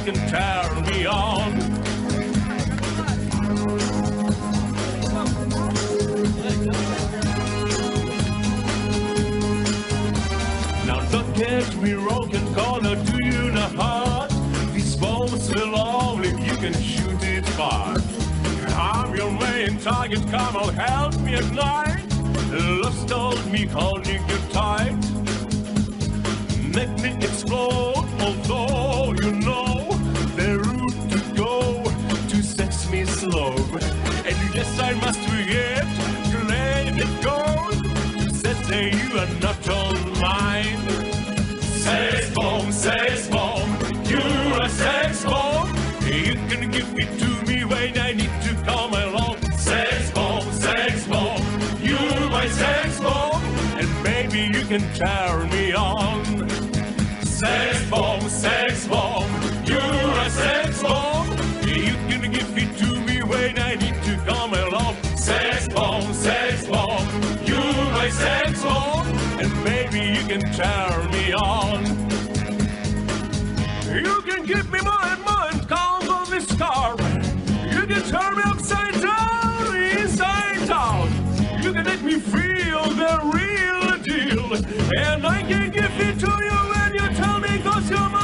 can tear me on. Now don't get me wrong, can call her to you in a heart. This bomb's so lovely, you can shoot it far. I'm your main target, come on, help me ignite. Love told me holding you tight. Make me explode, although you know the route to go to sex me slow. And yes, I must forget to let it go. You said that you are not all mine. Sex bomb, you're a sex bomb. You can give it to me when I need to come along. Sex bomb, you're my sex bomb. And maybe you can tear me on. Sex bomb, you're a sex bomb. You can give it to me when I need to come along. Sex bomb, you're my sex bomb. And maybe you can tear me on. You can give me more and count on this car. You can turn me upside down, inside out. You can make me feel the real deal. And I can give it to you when you tell me 'cause you're mine.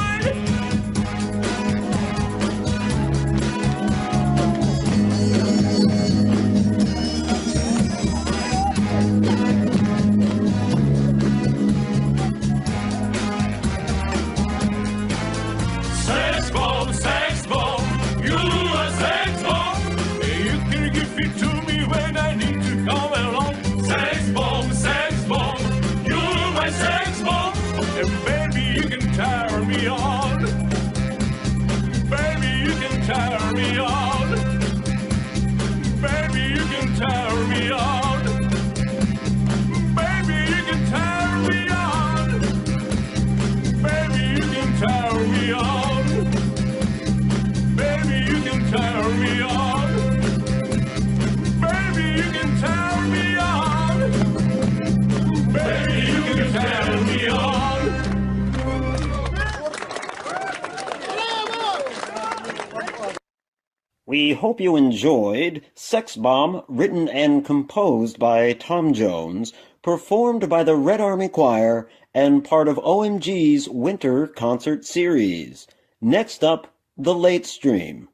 Sex bomb, you're a sex bomb. You can give it to me when I need to come along. Sex bomb, you're my sex bomb. And baby, you can tear me on. Baby, you can tear me on. Baby, you can tear me on. Baby, you can tear me on. Baby, you can tear me on. Baby, you can tear me on. Baby, you can tear me on. Baby, you can tear me on. We hope you enjoyed Sex Bomb, written and composed by Tom Jones, performed by the Red Army Choir, and part of OMG's Winter Concert Series. Next up, The Late Stream.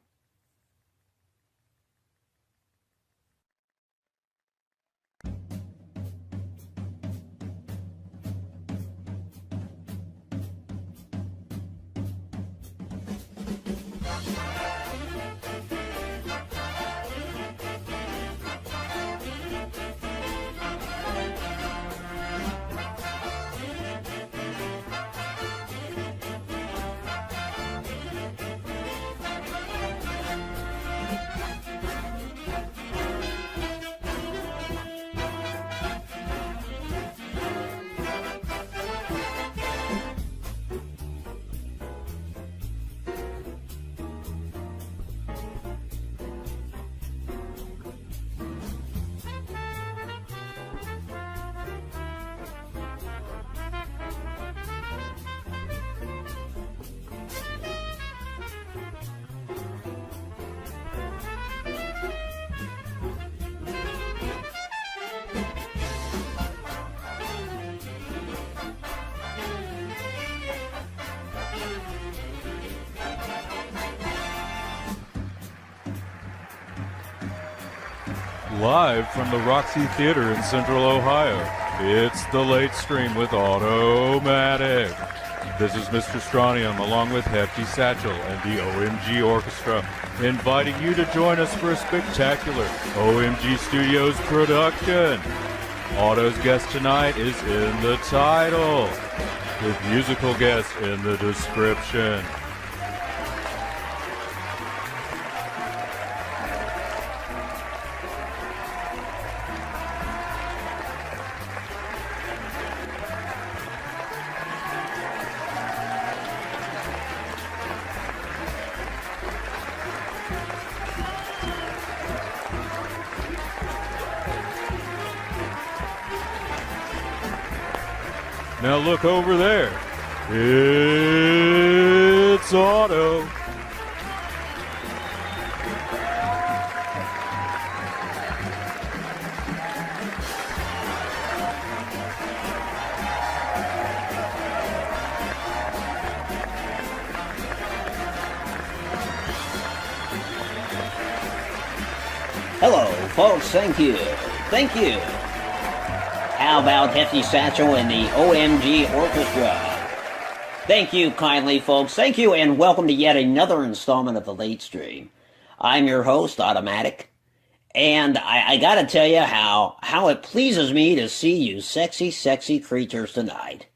Live from the Roxy Theater in Central Ohio, it's The Late Stream with Otto Mattak. This is Mr. Stranium along with Hefty Satchel and the OMG Orchestra, inviting you to join us for a spectacular OMG Studios production. Otto's guest tonight is in the title, with musical guest in the description. Now look over there. It's Otto. Hello, folks. Thank you. Thank you. How about Hefty Satchel and the OMG Orchestra? Thank you kindly, folks. Thank you, and welcome to yet another installment of the Late Stream. I'm your host, Otto Mattak, and I gotta tell you how it pleases me to see you sexy, sexy creatures tonight.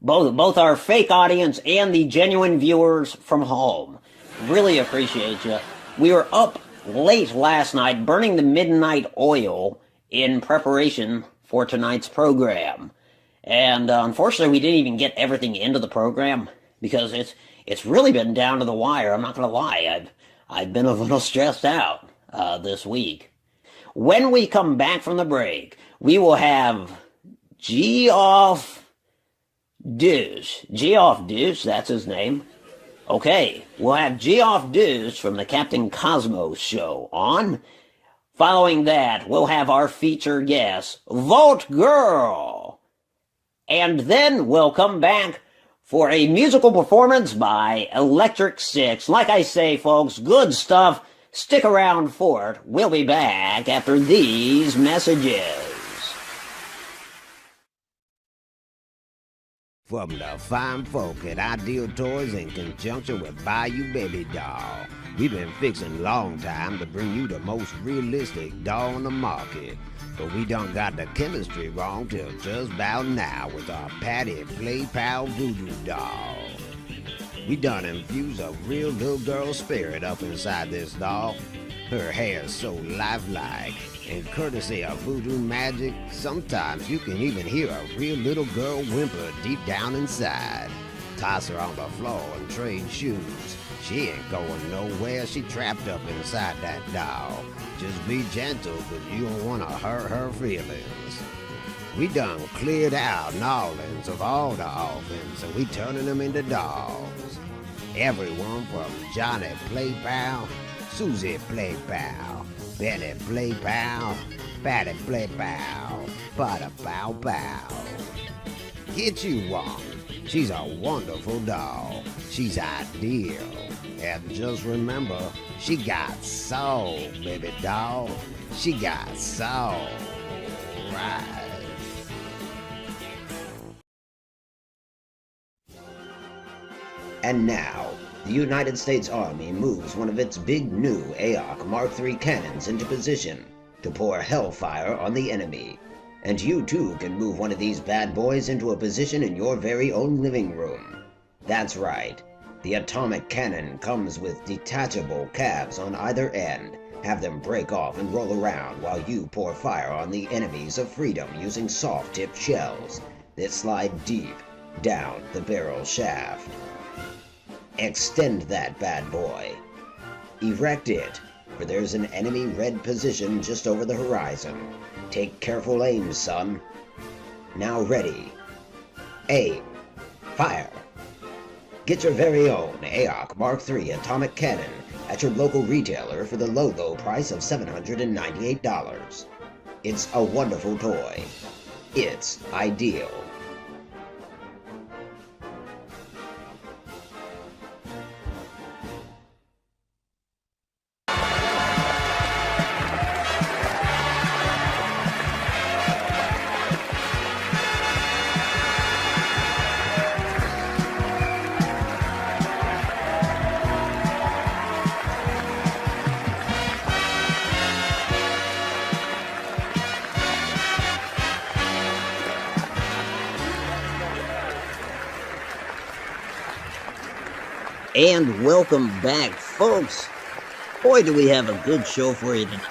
Both our fake audience and the genuine viewers from home. Really appreciate you. We were up late last night burning the midnight oil in preparation for tonight's program. And unfortunately, we didn't even get everything into the program because it's really been down to the wire. I'm not gonna lie, I've been a little stressed out this week. When we come back from the break, we will have Geoff Duche. Geoff Duche, that's his name. Okay, we'll have Geoff Duche from the Captain Cosmos show on. Following that, we'll have our featured guest, Vote Girl. And then we'll come back for a musical performance by Electric Six. Like I say, folks, good stuff. Stick around for it. We'll be back after these messages. From the fine folk at Ideal Toys in conjunction with Bayou Baby Doll, we've been fixing a long time to bring you the most realistic doll on the market. But we done got the chemistry wrong till just about now with our Patty Play Pal Voodoo doll. We done infused a real little girl spirit up inside this doll. Her hair's so lifelike, and courtesy of voodoo magic, sometimes you can even hear a real little girl whimper deep down inside. Toss her on the floor and trade shoes. She ain't going nowhere, she trapped up inside that doll. Just be gentle, but you don't want to hurt her feelings. We done cleared out Nolans of all the orphans, and we turning them into dolls. Everyone from Johnny Play Pal, Susie Play Pal, Benny Play Pal, Patty Play Pal, Potter Pow Pow. Get you one. She's a wonderful doll. She's ideal. And just remember, she got soul, baby doll. She got soul. Right. And now, the United States Army moves one of its big new AOC Mark III cannons into position to pour hellfire on the enemy. And you too can move one of these bad boys into a position in your very own living room. That's right. The atomic cannon comes with detachable cabs on either end. Have them break off and roll around while you pour fire on the enemies of freedom using soft-tipped shells that slide deep down the barrel shaft. Extend that bad boy. Erect it, for there's an enemy red position just over the horizon. Take careful aim, son. Now ready. Aim. Fire. Get your very own AOC Mark III atomic cannon at your local retailer for the low price of $798. It's a wonderful toy. It's ideal. And welcome back, folks. Boy, do we have a good show for you tonight.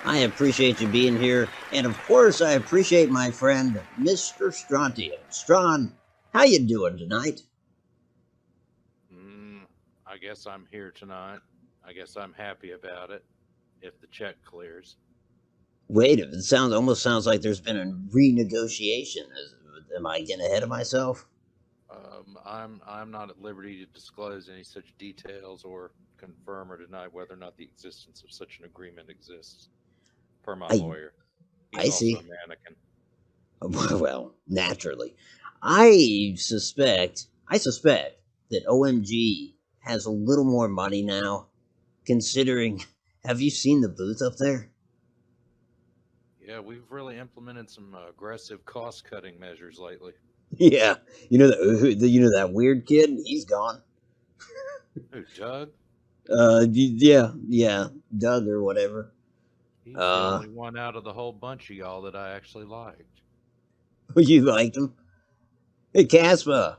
I appreciate you being here, and of course, I appreciate my friend, Mr. Strontium. Strawn, how you doing tonight? I guess I'm here tonight. I guess I'm happy about it, if the check clears. Wait, it almost sounds like there's been a renegotiation. Am I getting ahead of myself? I'm not at liberty to disclose any such details or confirm or deny whether or not the existence of such an agreement exists, per my lawyer. He's I see. Also a mannequin. Well, naturally. I suspect that OMG has a little more money now, considering have you seen the booth up there? Yeah, we've really implemented some aggressive cost-cutting measures lately. Yeah, you know that weird kid. He's gone. Who, Doug? Yeah, Doug or whatever. He's the only one out of the whole bunch of y'all that I actually liked. You liked him? Hey, Casper.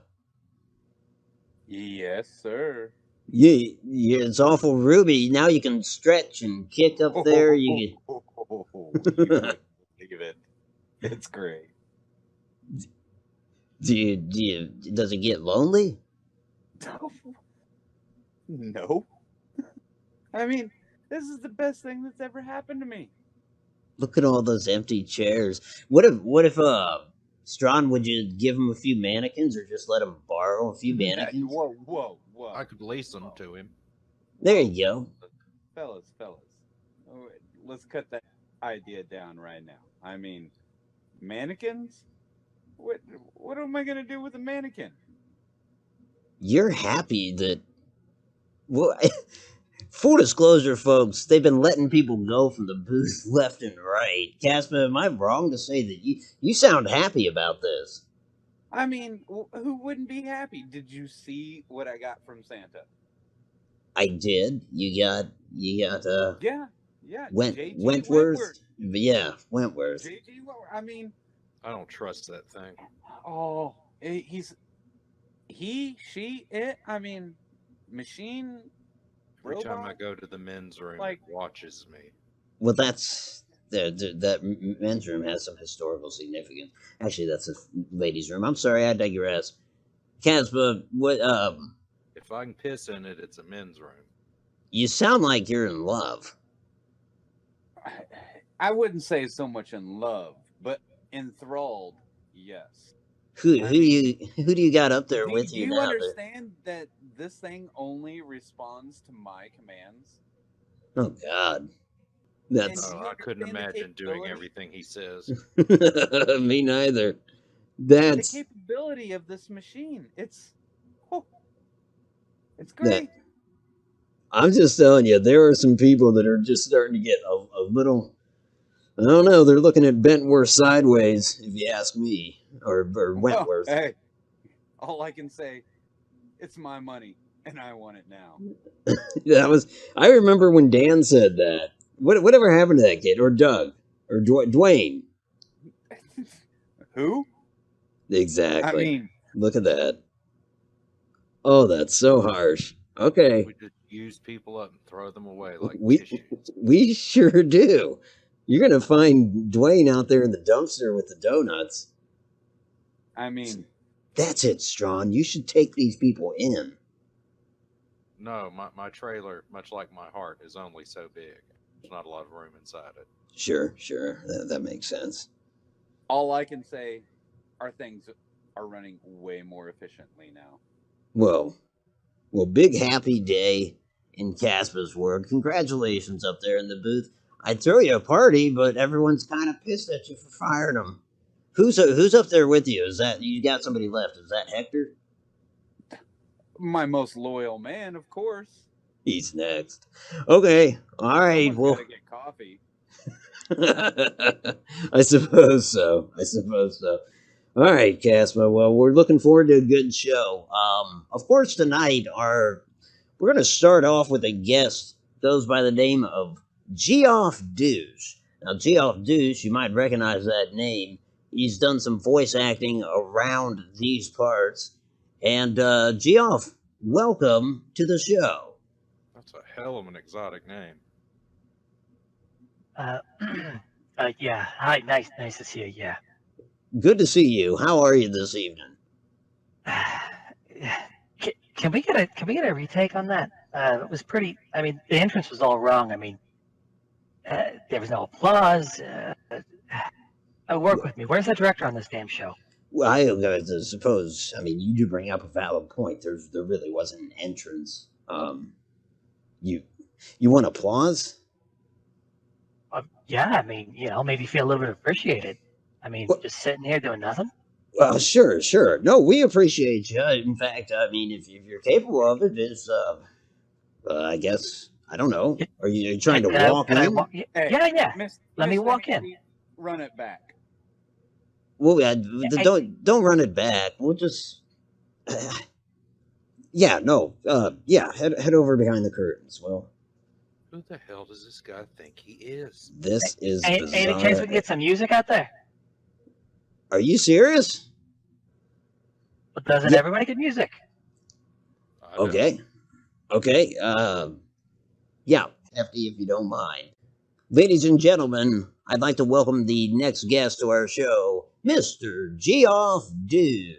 Yes, sir. Yeah, it's awful Ruby. Now you can stretch and kick up there. You wouldn't believe it. It's great. Does it get lonely? No. I mean, this is the best thing that's ever happened to me. Look at all those empty chairs. What if Strawn, would you give him a few mannequins or just let him borrow a few mannequins? Whoa. I could lease them to him. There you go. Fellas. Oh, let's cut that idea down right now. I mean, mannequins? What am I going to do with a mannequin? You're happy that... Well, full disclosure, folks, they've been letting people go from the booth left and right. Casper, am I wrong to say that you sound happy about this? I mean, who wouldn't be happy? Did you see what I got from Santa? I did. You got Yeah. Wentworth. JG Wentworth. Yeah, Wentworth. JG Wentworth. I mean, I don't trust that thing. oh, she, it. I mean, machine. Every robot? time I go to the men's room, Like- it watches me. Well, that men's room has some historical significance. Actually, that's a ladies' room. I'm sorry, I digress. Casper, what? If I can piss in it, it's a men's room. You sound like you're in love. I wouldn't say so much in love, but enthralled. Yes. Who do you got up there Do with you you now? understand that this thing only responds to my commands? Oh God, that's And- Oh, I couldn't understand the imagine doing capability? everything he says. me neither. The That's capability of this machine. It's that. great. I'm just telling you, there are some people that are just starting to get a little. I don't know. They're looking at Bentworth sideways, if you ask me, or Wentworth. Oh, hey, all I can say, it's my money, and I want it now. That was. I remember when Dan said that. Whatever happened to that kid, or Doug, or Dwayne? Who? Exactly. I mean, Look at that. Oh, that's so harsh. Okay, We just use people up and throw them away like we tissues. we sure do. You're gonna find Dwayne out there in the dumpster with the donuts. I mean, That's it, Strawn. You should take these people in. No, my trailer, much like my heart, is only so big. There's not a lot of room inside it. Sure. That makes sense. all I can say, our things are running way more efficiently now. Well, big happy day in Casper's world. Congratulations up there in the booth. I'd throw you a party, but everyone's kind of pissed at you for firing them. Who's up there with you? Is that you got somebody left? Is that Hector? My most loyal man, of course. He's next. Okay. All right. Someone's Well, gotta get coffee. I suppose so. All right, Casper. Well, we're looking forward to a good show. Of course, tonight we're going to start off with a guest. Goes by the name of Geoff Duche. Now, Geoff Duche, you might recognize that name. He's done some voice acting around these parts. And Geoff, welcome to the show. That's a hell of an exotic name. Yeah. Hi. Nice to see you. Yeah. Good to see you. How are you this evening? Can we get a retake on that? It was pretty. I mean, the entrance was all wrong. I mean, there was no applause. Work with me. Where's the director on this damn show? Well, I suppose. I mean, you do bring up a valid point. There really wasn't an entrance. You want applause? Yeah. I mean, maybe feel a little bit appreciated. I mean, What? just sitting here doing nothing. Well, sure. No, we appreciate you. In fact, I mean, if you're capable of it, I guess I don't know. Are you trying to Can walk can I in? walk? Hey, Yeah. Let me Mr. walk in. Handy, run it back. Well, Hey, don't run it back. We'll just yeah, no. Yeah, head over behind the curtains. Well, Who the hell does this guy think he is? this is any chance we bizarre. can get some music out there? Are you serious? But doesn't Yeah. everybody get music? I don't. Okay. Okay. Yeah, Hefty, if you don't mind. Ladies and gentlemen, I'd like to welcome the next guest to our show, Mr. Geoff Duche.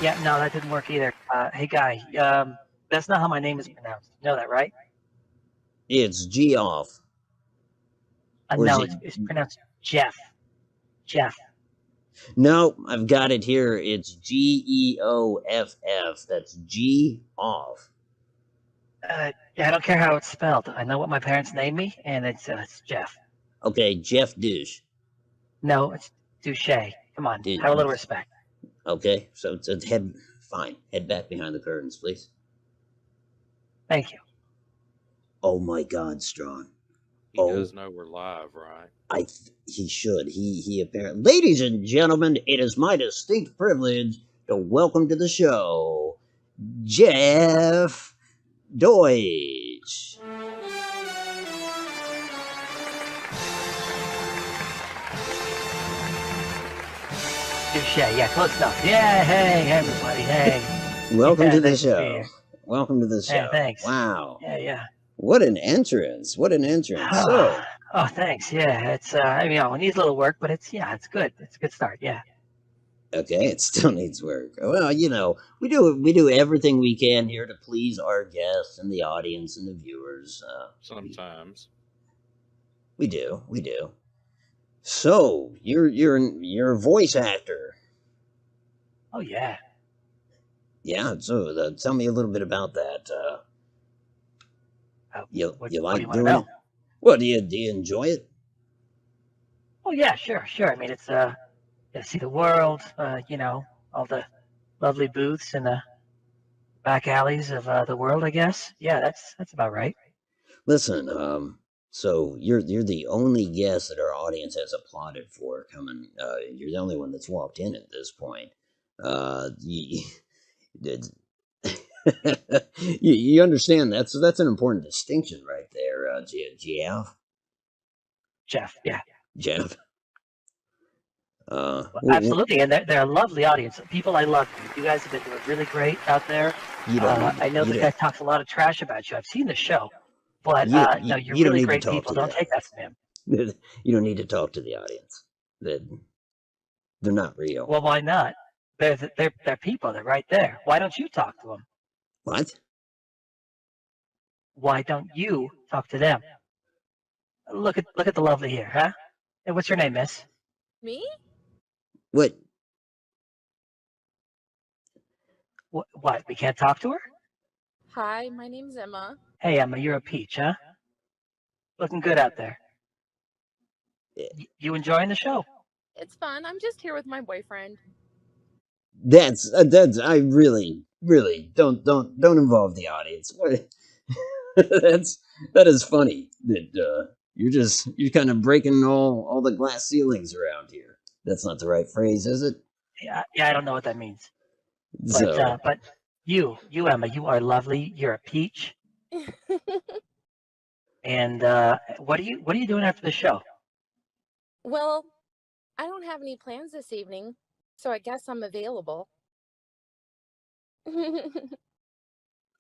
Yeah, no, that didn't work either. Hey, guy, that's not how my name is pronounced. You know that, right? It's Geoff. Or is No, it? it's pronounced Jeff. Jeff. No, I've got it here. It's Geoff. That's G off. Yeah, I don't care how it's spelled. I know what my parents named me, and it's Jeff. Okay, Geoff Duche. No, it's Duche. Come on, Dude. have a little respect. Okay, so head fine. Head back behind the curtains, please. Thank you. Oh my God, Strawn. He does know we're live, right? He should. He apparently. Ladies and gentlemen, it is my distinct privilege to welcome to the show Geoff Duche. Duche, yeah, close enough. Yeah, hey, everybody, hey. Welcome to the thanks for show. being here. Welcome to the show. Yeah, thanks. Wow. Yeah. What an entrance. What an entrance. So, Oh, thanks. Yeah, it's I mean, it needs a little work, but it's good. It's a good start. Yeah. okay, it still needs work. Well, you know, we do everything we can here to please our guests and the audience and the viewers. Sometimes. We do. So, you're a voice actor. Oh yeah. Yeah, so tell me a little bit about that. You what like do you want to doing know? it? Well, do you enjoy it? Oh yeah, sure. I mean, it's see the world. You know, all the lovely booths and the back alleys of the world. I guess. Yeah, that's about right. Listen, so you're the only guest that our audience has applauded for coming. You're the only one that's walked in at this point. You, you understand that's an important distinction right there, Geoff. Jeff. Yeah. Jeff. Well, absolutely, and they're a lovely audience. People I love. You guys have been doing really great out there. I know this guy talks a lot of trash about you. I've seen the show, but no, you're you don't really need great to talk people. to Don't the take that from him. audience. You don't need to talk to the audience. They're not real. Well, why not? They're people. They're right there. Why don't you talk to them? What? Why don't you talk to them? Look at the lovely here, huh? And what's your name, miss? Me? What? What? We can't talk to her? Hi, my name's Emma. Hey, Emma, you're a peach, huh? Looking good out there. You enjoying the show? It's fun. I'm just here with my boyfriend. That's I really don't involve the audience. What? that is funny that you're kind of breaking all the glass ceilings around here. That's not the right phrase, is it? Yeah, I don't know what that means. So, But you Emma, you are lovely. You're a peach. And what are you doing after the show? Well, I don't have any plans this evening, so I guess I'm available.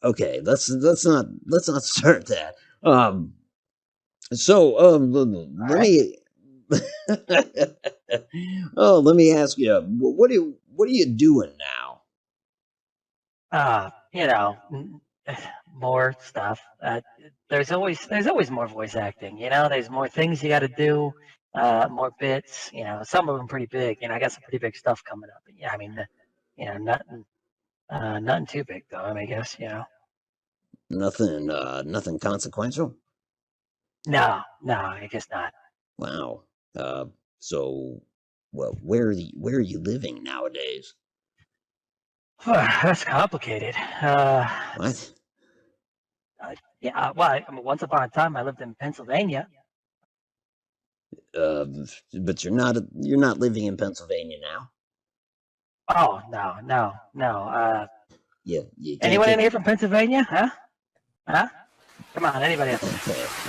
okay, let's not start that. Let me let me ask you, what are you doing now? You know, more stuff. There's always more voice acting. You know, there's more things you got to do, more bits. You know, some of them pretty big. You know, I got some pretty big stuff coming up. Yeah, I mean, you know, nothing too big though. I mean, I guess you know. Nothing consequential? No, I guess not. Wow. So, well, where are you living nowadays? That's complicated. What? Yeah, well, I mean, once upon a time I lived in Pennsylvania. But you're not living in Pennsylvania now. Oh, no. Yeah, you can't Anyone get. in here from Pennsylvania? Huh? Come on, anybody else?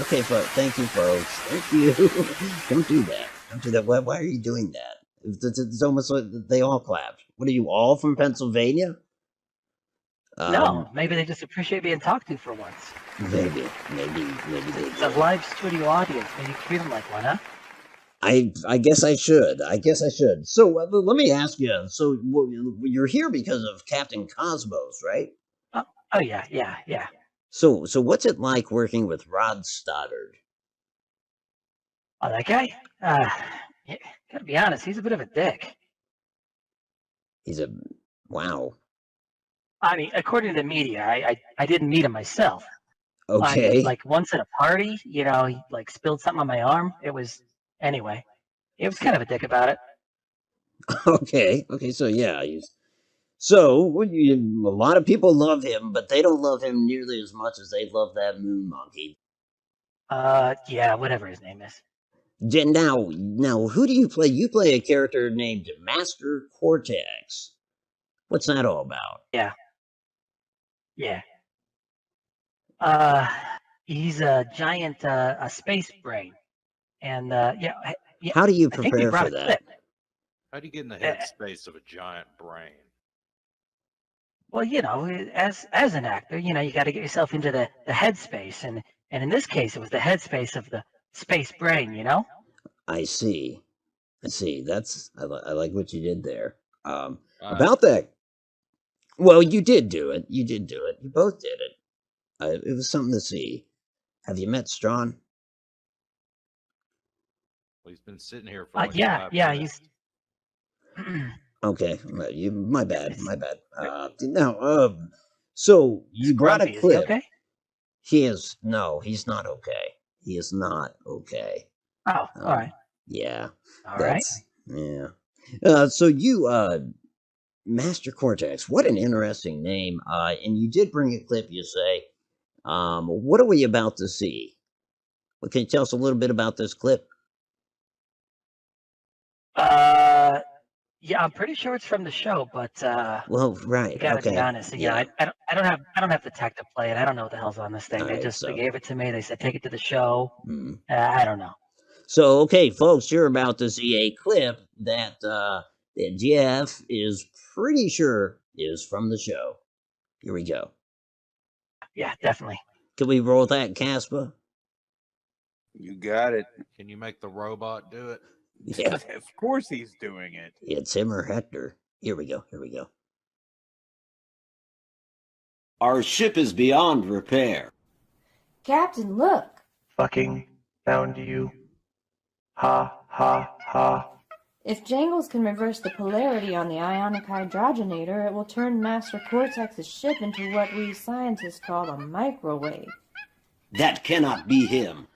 Okay, thank you, folks. Thank you. Don't do that. Don't do that. Why are you doing that? It's almost like they all clapped. What are you all from Pennsylvania? No, maybe they just appreciate being talked to for once. Maybe they It's a do. live studio audience. Maybe treat them like one, huh? I guess I should. So let me ask you. So you're here because of Captain Cosmos, right? Oh yeah. So what's it like working with Rod Stoddard? Oh, that guy? Yeah, gotta be honest, he's a bit of a dick. Wow. I mean, according to the media, I didn't meet him myself. Okay. Like once at a party, he like spilled something on my arm. Anyway, it was kind of a dick about it. Okay. So yeah. A lot of people love him, but they don't love him nearly as much as they love that moon monkey. Yeah, whatever his name is. Now, who do you play? You play a character named Master Cortex. What's that all about? Yeah. He's a giant, a space brain, and yeah. How do you I think we prepare brought for a that? clip. How do you get in the headspace of a giant brain? Well, as an actor, you got to get yourself into the headspace, and in this case, it was the headspace of the space brain. I see. I like what you did there. About that. Well, you did do it. You both did it. It was something to see. Have you met Strawn? Well, he's been sitting here for like Yeah, 5 yeah. minutes. Okay, my bad. Now, so you brought a Grumpy. Is he clip. okay? He's not okay. He is not okay. Oh, all right. Yeah. All right. Yeah. So you, Master Cortex, what an interesting name. And you did bring a clip, you say. What are we about to see? Well, can you tell us a little bit about this clip? Yeah, I'm pretty sure it's from the show, but Well, right. you gotta Okay. be honest. Yeah. I don't have the tech to play it. I don't know what the hell's on this thing. All right, They gave it to me. They said take it to the show. Hmm. I don't know. So, okay, folks, you're about to see a clip that Geoff is pretty sure is from the show. Here we go. Yeah, definitely. Can we roll that, Casper? You got it. Can you make the robot do it? Yeah, Of course he's doing it. it's him or Hector. Here we go. Our ship is beyond repair. Captain, look. Fucking found you. Ha ha ha. If Jangles can reverse the polarity on the ionic hydrogenator, it will turn Master Cortex's ship into what we scientists call a microwave. That cannot be him.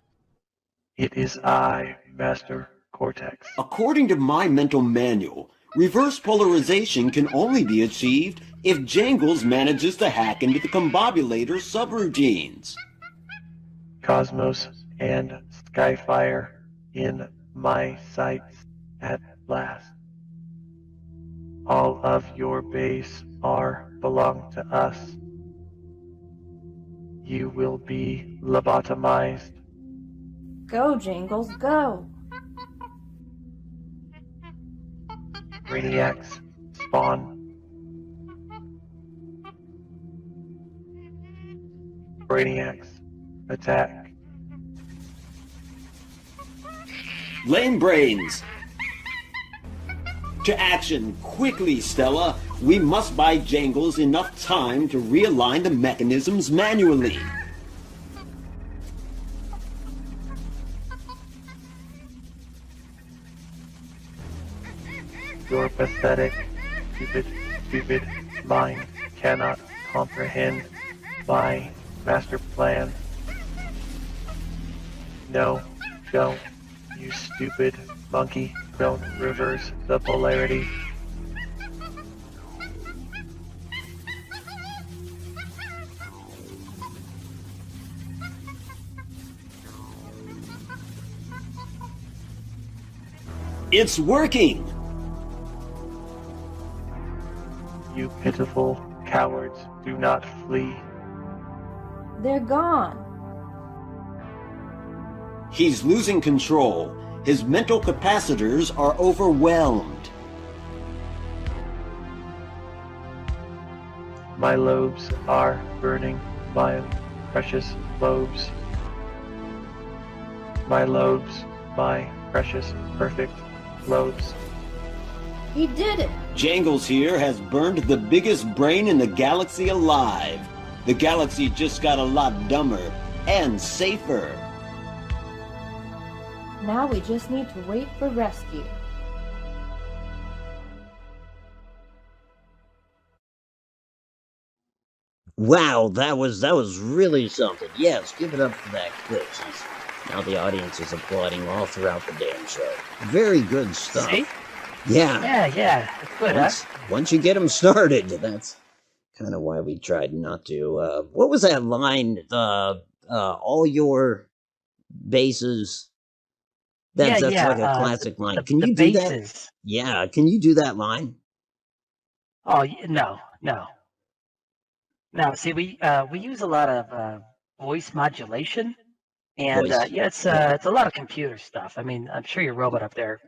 It is I, Master Cortex. According to my mental manual, reverse polarization can only be achieved if Jangles manages to hack into the combobulator subroutines. Cosmos and Skyfire in my sights at last. All of your base belong to us. You will be lobotomized. Go, Jangles, go. Brainiacs spawn. Brainiacs attack. Lame brains! To action, quickly, Stella! We must buy Jangles enough time to realign the mechanisms manually. Your pathetic, stupid mind cannot comprehend my master plan. No, don't, you stupid monkey. Don't reverse the polarity. It's working! You pitiful cowards, do not flee. They're gone. He's losing control. His mental capacitors are overwhelmed. My lobes are burning, my precious lobes. My lobes, my precious, perfect lobes. He did it! Jangles here has burned the biggest brain in the galaxy alive. The galaxy just got a lot dumber and safer. Now we just need to wait for rescue. Wow, that was really something. Yes, give it up for that clip. Now the audience is applauding all throughout the damn show. Very good stuff. See? Yeah. Yeah. It's good, Once you get them started, that's kind of why we tried not to. What was that line? All your bases. That's like a classic line. Can you do that? Yeah, can you do that line? Oh no. No, see, we use a lot of voice modulation, and it's a lot of computer stuff. I mean, I'm sure your robot up there,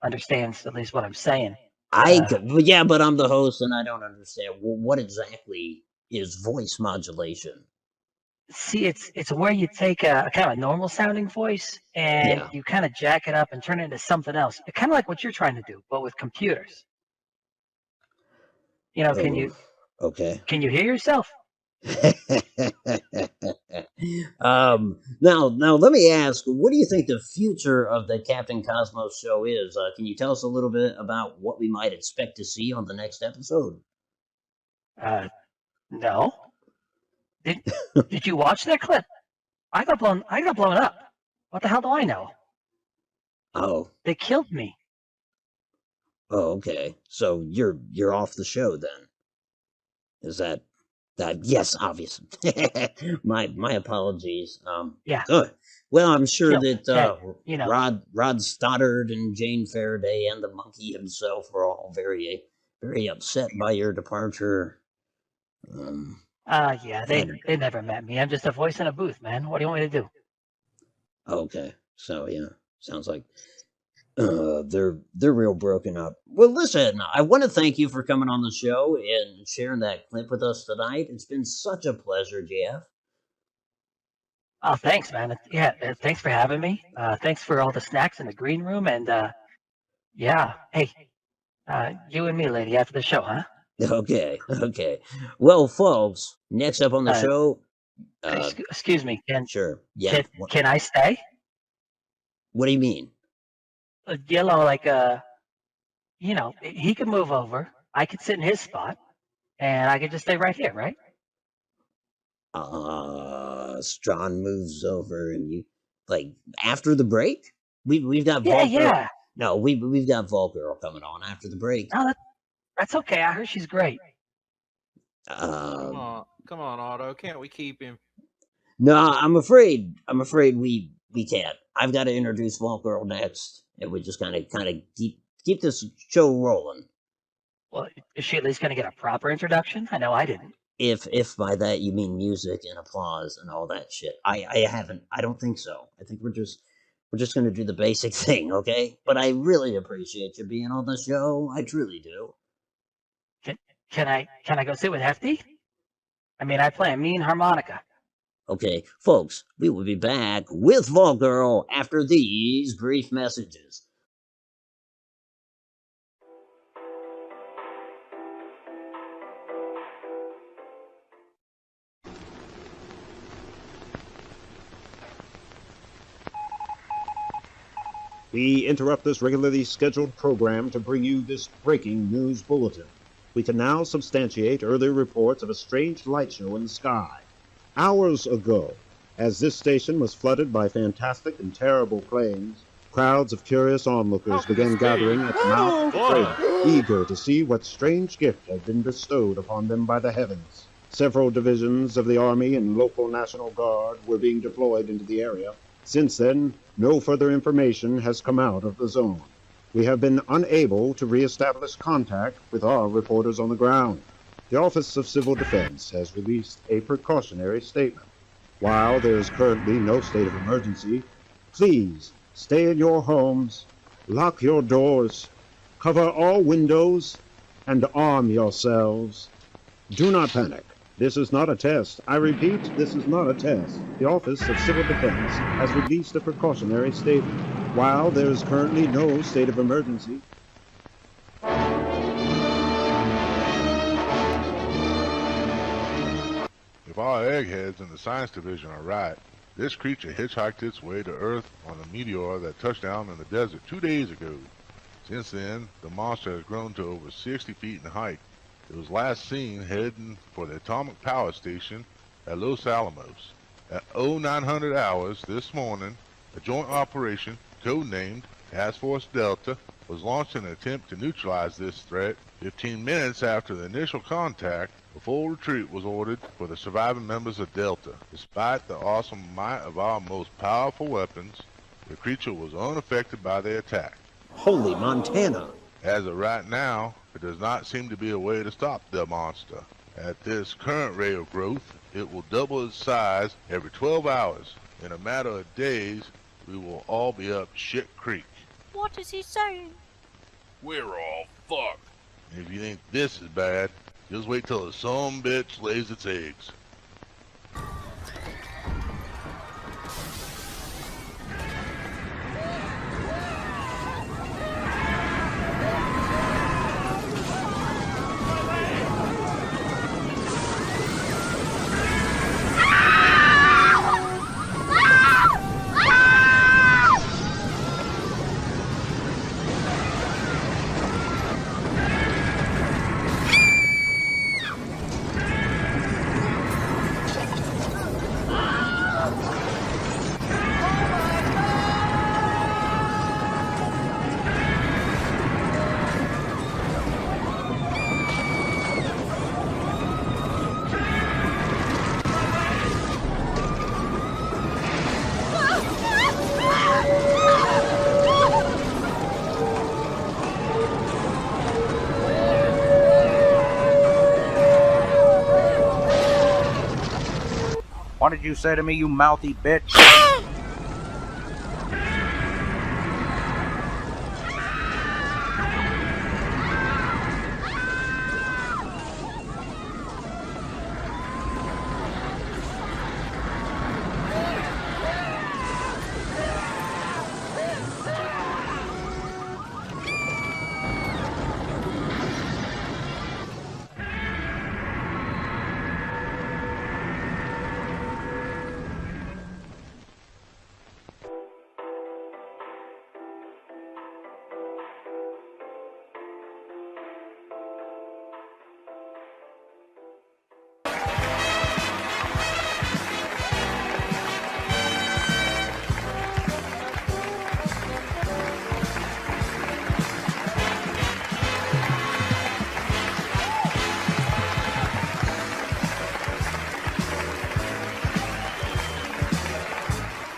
understands at least what I'm saying. Yeah, but I'm the host and I don't understand. Well, what exactly is voice modulation? See, it's where you take a kind of a normal sounding voice and you kind of jack it up and turn it into something else. It's kind of like what you're trying to do, but with computers. Can you? Okay. Can you hear yourself? Now let me ask, what do you think the future of the Captain Cosmos show is? Can you tell us a little bit about what we might expect to see on the next episode? No. Did you watch that clip? I got blown up. What the hell do I know? Oh. They killed me. Oh, okay. So you're off the show then. Is that yes, obviously. my apologies. Yeah. Good. Well, I'm sure that Rod Stoddard and Jane Faraday and the monkey himself were all very, very upset by your departure. Yeah, they never met me. I'm just a voice in a booth, man. What do you want me to do? Okay. So yeah, sounds like they're real broken up. Well, listen, I want to thank you for coming on the show and sharing that clip with us tonight. It's been such a pleasure, Geoff. Oh, thanks, man. Yeah, thanks for having me. Thanks for all the snacks in the green room, and yeah, hey, you and me, lady, after the show, huh? Okay. Well, folks, next up on the show. Excuse me, Sure. Yeah. Can I stay? What do you mean? He could move over. I could sit in his spot, and I could just stay right here, right? Strawn moves over, and you after the break. We've got Vault Girl. Yeah. No, we've got Vault Girl coming on after the break. No, that's okay. I heard she's great. Come on, Otto. Can't we keep him? No, I'm afraid we can't. I've got to introduce Vault Girl next, and we just kind of keep this show rolling. Well, is she at least going to get a proper introduction? I know I didn't. If by that you mean music and applause and all that shit, I don't think so. I think we're just going to do the basic thing, okay? But I really appreciate you being on the show. I truly do. Can I go sit with Hefty? I mean, I play a mean harmonica. Okay, folks, we will be back with Vault Girl after these brief messages. We interrupt this regularly scheduled program to bring you this breaking news bulletin. We can now substantiate earlier reports of a strange light show in the sky. Hours ago, as this station was flooded by fantastic and terrible planes, crowds of curious onlookers began gathering at the mouth of the crater, eager to see what strange gift had been bestowed upon them by the heavens. Several divisions of the Army and local National Guard were being deployed into the area. Since then, no further information has come out of the zone. We have been unable to reestablish contact with our reporters on the ground. The Office of Civil Defense has released a precautionary statement. While there is currently no state of emergency, please stay in your homes, lock your doors, cover all windows, and arm yourselves. Do not panic. This is not a test. I repeat, this is not a test. The Office of Civil Defense has released a precautionary statement. While there is currently no state of emergency, if our eggheads in the science division are right, this creature hitchhiked its way to Earth on a meteor that touched down in the desert 2 days ago. Since then, the monster has grown to over 60 feet in height. It was last seen heading for the atomic power station at Los Alamos. At 0900 hours this morning, a joint operation, codenamed Task Force Delta, was launched in an attempt to neutralize this threat. 15 minutes after the initial contact, a full retreat was ordered for the surviving members of Delta. Despite the awesome might of our most powerful weapons, the creature was unaffected by the attack. Holy Montana! As of right now, there does not seem to be a way to stop the monster. At this current rate of growth, it will double its size every 12 hours. In a matter of days, we will all be up shit creek. What is he saying? We're all fucked. If you think this is bad, just wait till the son bitch lays its eggs. What did you say to me, you mouthy bitch?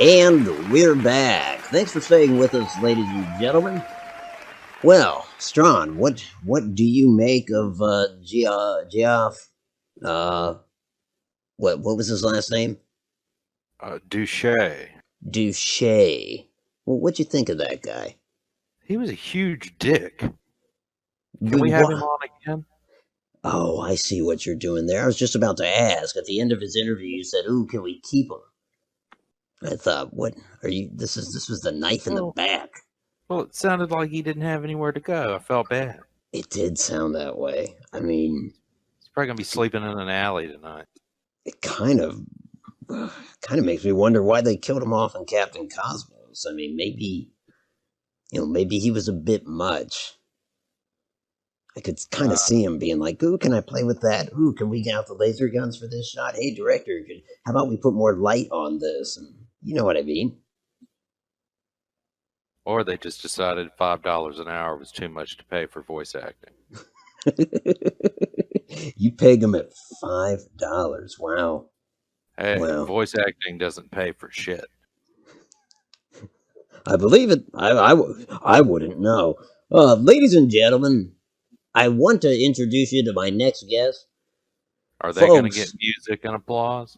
And we're back. Thanks for staying with us, ladies and gentlemen. Well, Strawn, what do you make of Geoff? What was his last name? Duche. Duche. Well, what'd you think of that guy? He was a huge dick. Can we have him on again? Oh, I see what you're doing there. I was just about to ask. At the end of his interview, you said, "Ooh, can we keep him?" I thought, what are you? This was the knife in the back. Well, it sounded like he didn't have anywhere to go. I felt bad. It did sound that way. I mean, he's probably gonna be sleeping in an alley tonight. It kind of makes me wonder why they killed him off in Captain Cosmos. I mean, maybe he was a bit much. I could kind of see him being like, "Ooh, can I play with that? Ooh, can we get out the laser guns for this shot? Hey, director, how about we put more light on this?" And you know what I mean. Or they just decided $5 an hour was too much to pay for voice acting. You peg him at $5. Wow. Hey, wow. Voice acting doesn't pay for shit. I believe it. I wouldn't know. Ladies and gentlemen, I want to introduce you to my next guest. Are they going to Folks, get music and applause?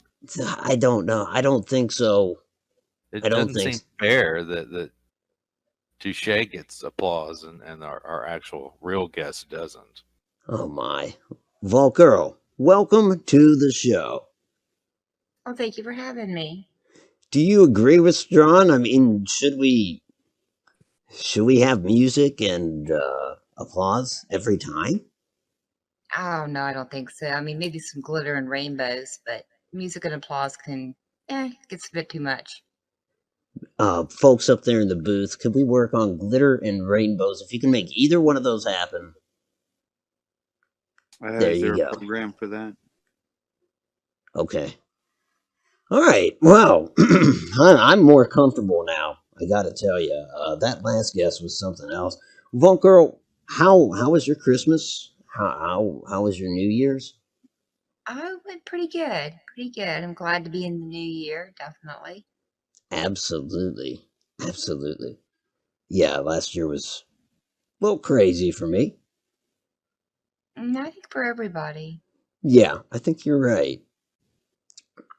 I don't know. I don't think so. It I don't doesn't think seem fair that Touche gets applause and our actual real guest doesn't. Oh my. Volker, welcome to the show. Well, thank you for having me. Do you agree with Strawn? I mean, should we have music and applause every time? Oh, no, I don't think so. I mean, maybe some glitter and rainbows, but music and applause gets a bit too much. Folks up there in the booth, could we work on glitter and rainbows? If you can make either one of those happen, there Is you there a go. program for that? Okay. All right. Well, I'm more comfortable now. I got to tell you, that last guess was something else. Vault Girl, how was your Christmas? How was your New Year's? I went pretty good. Pretty good. I'm glad to be in the new year, definitely. Absolutely, absolutely. Yeah, last year was a little crazy for me. And I think for everybody. Yeah, I think you're right.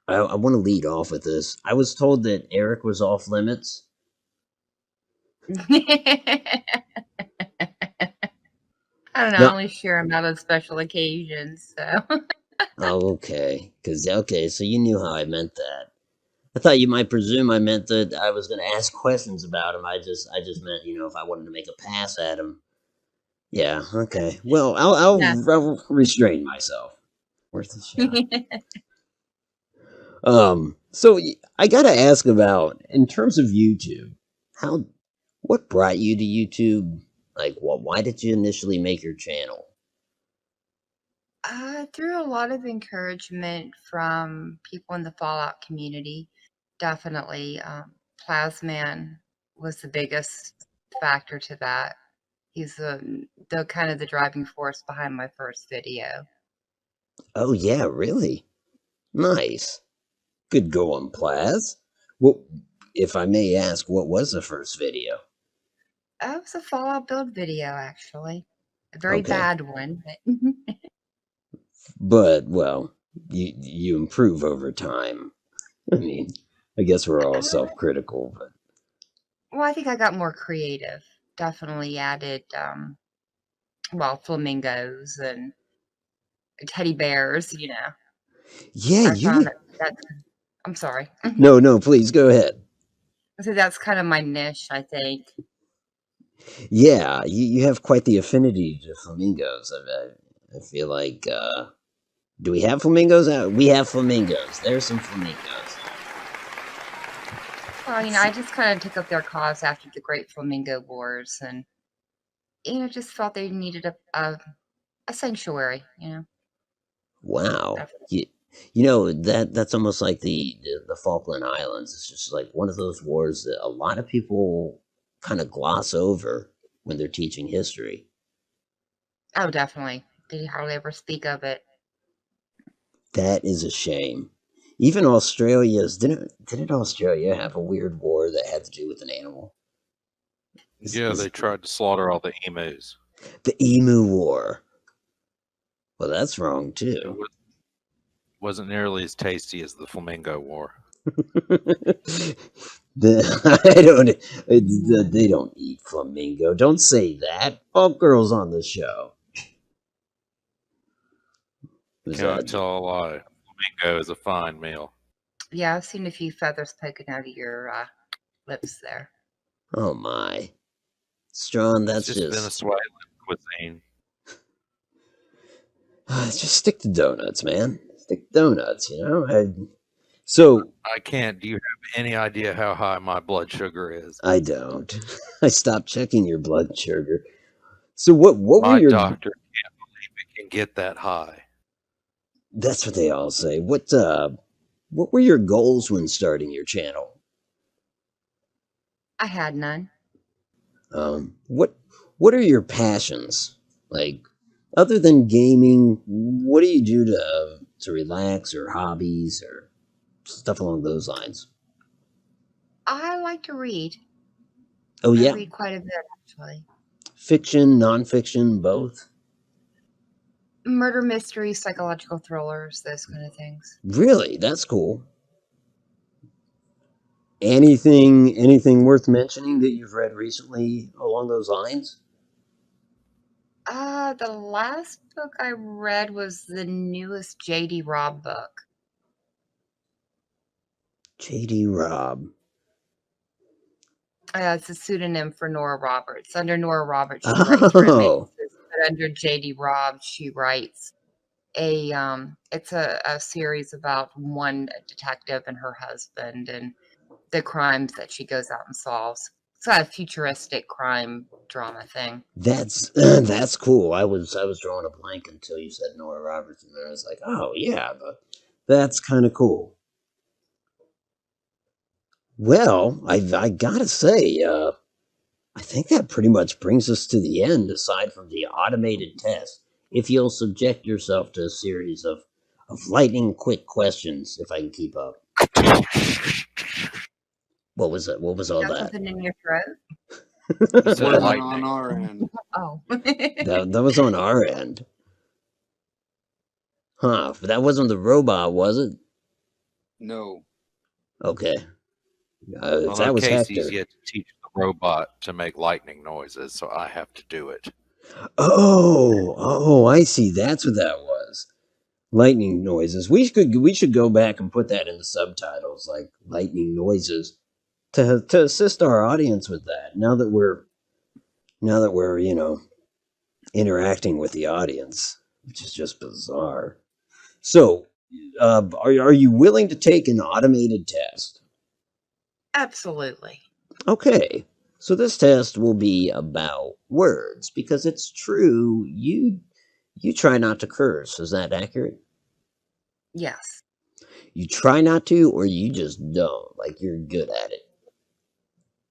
I want to lead off with this. I was told that Eric was off limits. I don't know. I No. only share them out on special occasions, so. Oh, okay. So you knew how I meant that. I thought you might presume I meant that I was going to ask questions about him. I just meant, if I wanted to make a pass at him. Yeah, okay. Well, Yeah. I'll restrain myself. Worth a shot. So I got to ask about, in terms of YouTube, what brought you to YouTube? Like, why did you initially make your channel? Through a lot of encouragement from people in the Fallout community, definitely. Plasman was the biggest factor to that. He's the kind of the driving force behind my first video. Oh, yeah, really? Nice. Good going, Plaz. Well, if I may ask, what was the first video? It was a Fallout build video, actually. A very Okay. bad one, but But, well, you improve over time. I mean, I guess we're all self-critical, but well, I think I got more creative. Definitely added, flamingos and teddy bears, yeah, I found that I'm sorry. No, please go ahead. So that's kind of my niche, I think. Yeah, you have quite the affinity to flamingos. I feel like, do we have flamingos? We have flamingos. There's some flamingos. Well, I just kind of took up their cause after the Great Flamingo Wars, and just felt they needed a sanctuary. Wow. Definitely. That's almost like the Falkland Islands. It's just like one of those wars that a lot of people kind of gloss over when they're teaching history. Oh, definitely. They hardly ever speak of it. That is a shame. Even Australia's didn't Australia have a weird war that had to do with an animal? Yeah, they tried to slaughter all the emus. The Emu War. Well, that's wrong too. Wasn't nearly as tasty as the Flamingo War. They don't eat flamingo. Don't say that. All girls on the show. Can't tell a lie. Flamingo is a fine meal. Yeah, I've seen a few feathers poking out of your lips there. Oh my. Strawn, that's it's just Venezuelan cuisine. Just stick to donuts, man. Stick to donuts, I can't. Do you have any idea how high my blood sugar is? I don't. I stopped checking your blood sugar. So what my were your doctor can't believe it can get that high. That's what they all say. What were your goals when starting your channel? I had none. What are your passions? Like, other than gaming, what do you do to relax, or hobbies, or stuff along those lines? I like to read. Oh, I yeah. read quite a bit, actually. Fiction, nonfiction, both. Murder mysteries, psychological thrillers, those kind of things. Really? That's cool. Anything worth mentioning that you've read recently along those lines? The last book I read was the newest J.D. Robb book. J.D. Robb. It's a pseudonym for Nora Roberts. Under Nora Roberts, she writes romances, but under J.D. Robb, she writes it's a series about one detective and her husband and the crimes that she goes out and solves. It's a futuristic crime drama thing. That's cool. I was drawing a blank until you said Nora Roberts, and I was like, oh yeah, but that's kind of cool. Well, I gotta say, I think that pretty much brings us to the end. Aside from the automated test, if you'll subject yourself to a series of lightning quick questions, if I can keep up. What was it? What was all Got that? something in your throat? Wasn't on our end. Oh. That was on our end. Huh, but that wasn't the robot, was it? No. Okay. Well, That was Casey's Hector. yet to teach the robot to make lightning noises, so I have to do it. Oh, I see. That's what that was. Lightning noises. We should go back and put that in the subtitles, like lightning noises, to assist our audience with that. Now that we're interacting with the audience, which is just bizarre. So, are you willing to take an automated test? Absolutely. Okay. So this test will be about words because it's true you try not to curse. Is that accurate? Yes. You try not to, or you just don't. Like you're good at it.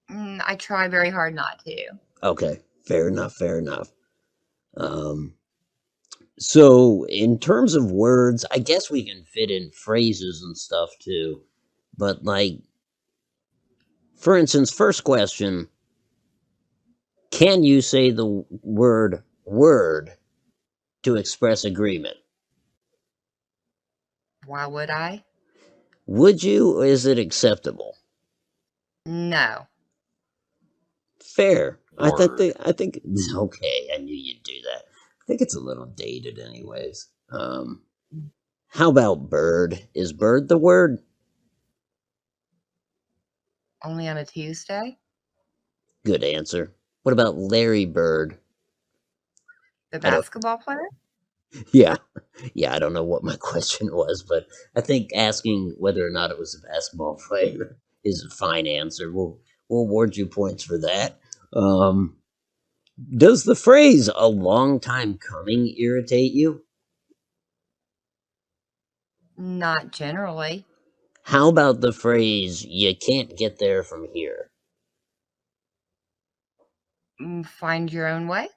I try very hard not to. Okay. Fair enough. Fair enough. So in terms of words, I guess we can fit in phrases and stuff too. But like, for instance, first question, can you say the word to express agreement? Why would I? Would you, or is it acceptable? No. Fair. I think okay, I knew you'd do that. I think it's a little dated anyways. How about bird? Is bird the word? Only on a Tuesday? Good answer. What about Larry Bird? The basketball player? Yeah. I don't know what my question was, but I think asking whether or not it was a basketball player is a fine answer. We'll award you points for that. Does the phrase "a long time coming" irritate you? Not generally. How about the phrase "you can't get there from here"? Find your own way?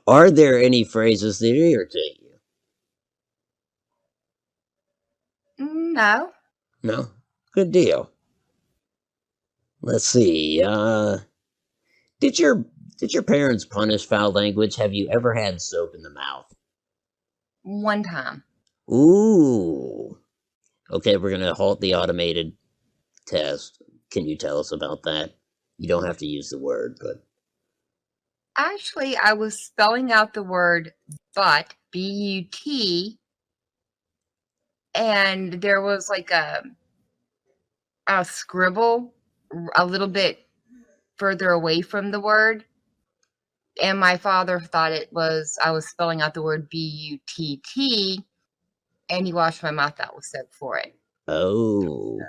Are there any phrases that irritate you? No. No? Good deal. Let's see. Did your parents punish foul language? Have you ever had soap in the mouth? One time. Ooh. Okay, we're going to halt the automated test. Can you tell us about that? You don't have to use the word, but... Actually, I was spelling out the word but, B-U-T, and there was like a scribble a little bit further away from the word. And my father thought I was spelling out the word B-U-T-T, and he washed my mouth out with soap for it. Oh.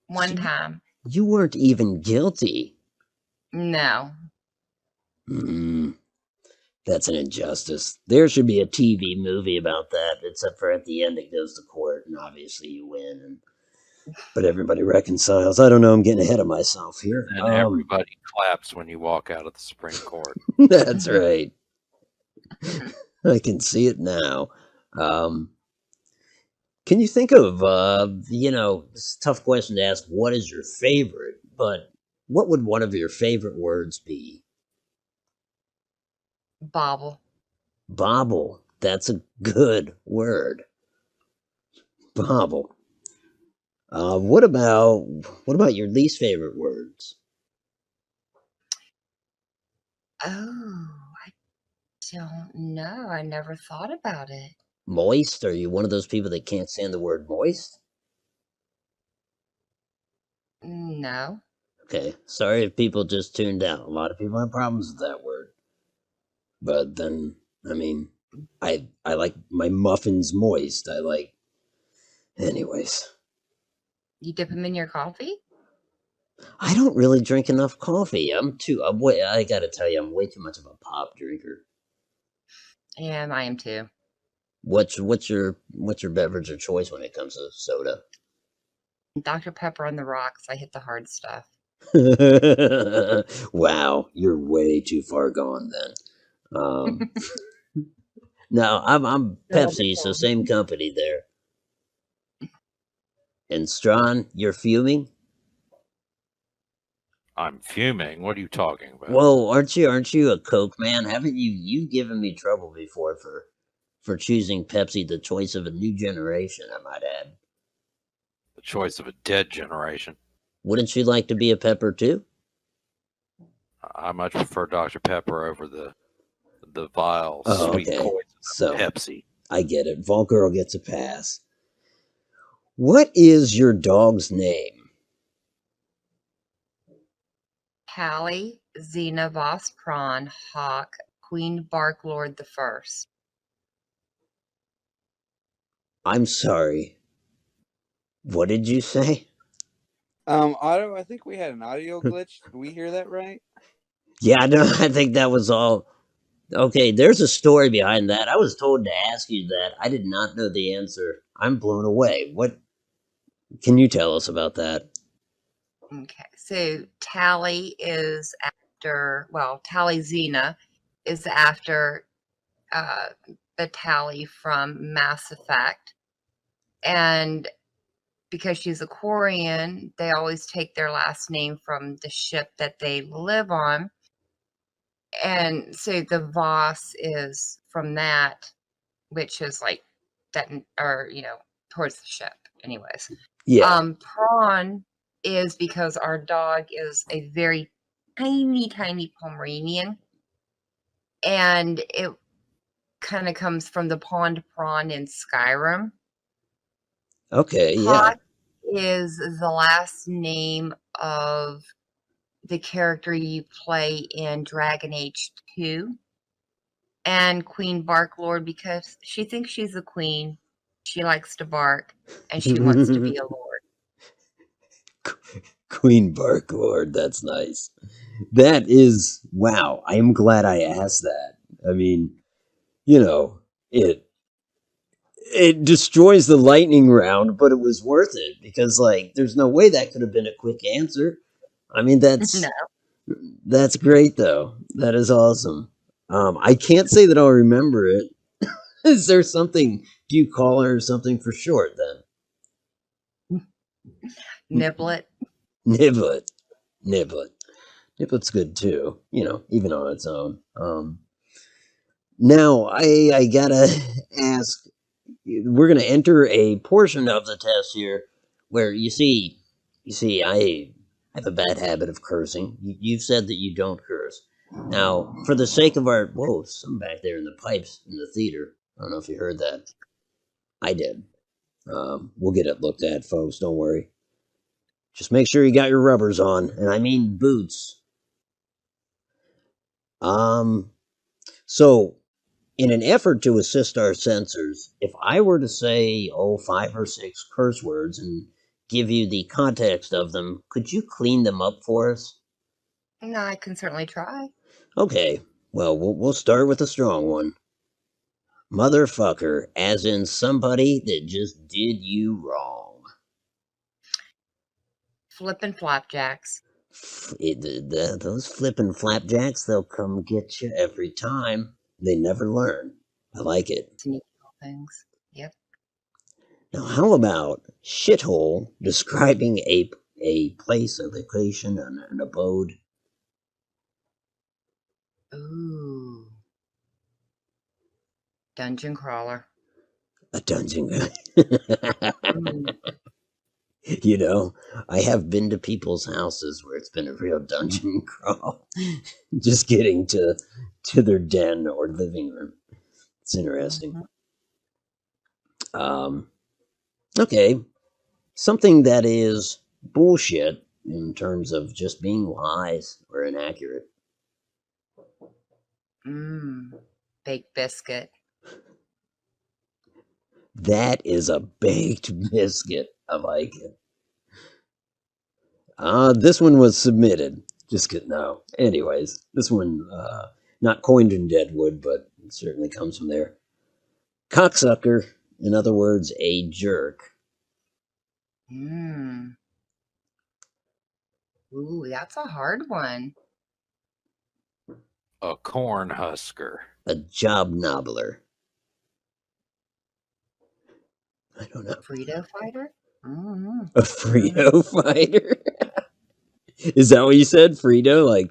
One time. You weren't even guilty. No. That's an injustice. There should be a TV movie about that, except for at the end it goes to court, and obviously you win. But everybody reconciles. I don't know, I'm getting ahead of myself here. And everybody claps when you walk out of the Supreme Court. That's right. Can you think of, it's a tough question to ask, what is your favorite? But what would one of your favorite words be? Bobble. Bobble. That's a good word. Bobble. What about your least favorite words? Oh, I don't know. I never thought about it. Moist? Are you one of those people that can't stand the word moist? No. Okay. Sorry if people just tuned out. A lot of people have problems with that word. But then, I mean, I like my muffins moist. Anyways. You dip them in your coffee? I don't really drink enough coffee. I gotta tell you, I'm way too much of a pop drinker. Yeah, I am too. What's your beverage of choice when it comes to soda? Dr. Pepper on the rocks. I hit the hard stuff. Wow, you're way too far gone then. No, I'm Pepsi, so same company there. And Strawn, you're fuming? I'm fuming. What are you talking about? Whoa, aren't you a Coke man? Haven't you've given me trouble before for choosing Pepsi, the choice of a new generation, I might add. The choice of a dead generation. Wouldn't you like to be a Pepper too? I much prefer Dr. Pepper over the vile sweet Okay. poison So of Pepsi. I get it. Vault Girl gets a pass. What is your dog's name? Hallie, Xena, Voss, Prawn, Hawk, Queen Barklord the First. I'm sorry. What did you say? Otto, I think we had an audio glitch. Did we hear that right? Yeah, no, I think that was all. Okay, there's a story behind that. I was told to ask you that. I did not know the answer. I'm blown away. What can you tell us about that? Okay, so Tally is Tally Xena is after the Tally from Mass Effect. And because she's a Quarian, they always take their last name from the ship that they live on. And so the Voss is from that, which is like that, or, towards the ship. Anyways. Yeah. Prawn is because our dog is a very tiny, tiny Pomeranian. And it kind of comes from the pond prawn in Skyrim. Okay, yeah. Hawk is the last name of the character you play in Dragon Age 2. And Queen Barklord because she thinks she's a queen. She likes to bark, and she wants to be a lord. Queen Barklord, that's nice. That is wow. I am glad I asked that. I mean, it destroys the lightning round, but it was worth it because there's no way that could have been a quick answer. I mean, that's great though. That is awesome. I can't say that I'll remember it. Is there something? Do you call her something for short then? Niblet. Niblet. Niblet's good too. Even on its own. Now I gotta ask. We're gonna enter a portion of the test here where you see, I have a bad habit of cursing. You've said that you don't curse. Now, for the sake of our some back there in the pipes in the theater. I don't know if you heard that. I did. We'll get it looked at, folks. Don't worry. Just make sure you got your rubbers on, and I mean boots. So in an effort to assist our censors, if I were to say, 5 or 6 curse words and give you the context of them, could you clean them up for us? No, I can certainly try. Okay, well, we'll start with a strong one. Motherfucker, as in somebody that just did you wrong. Flippin' flapjacks. Those flippin' flapjacks, they'll come get you every time. They never learn. I like it. Sneaky things. Yep. Now, how about shithole describing a place, a location, an abode? Ooh. Dungeon crawler. A dungeon. Mm. You know, I have been to people's houses where it's been a real dungeon crawl, just getting to their den or living room. It's interesting. Okay, something that is bullshit in terms of just being lies or inaccurate. Baked biscuit. That is a baked biscuit. I like it. This one was submitted. Just kidding. No. Anyways, this one, not coined in Deadwood, but it certainly comes from there. Cocksucker, in other words, a jerk. Ooh, that's a hard one. A corn husker. A job nobbler. I don't know. Frito fighter? A Frito fighter? Is that what you said? Frito? Like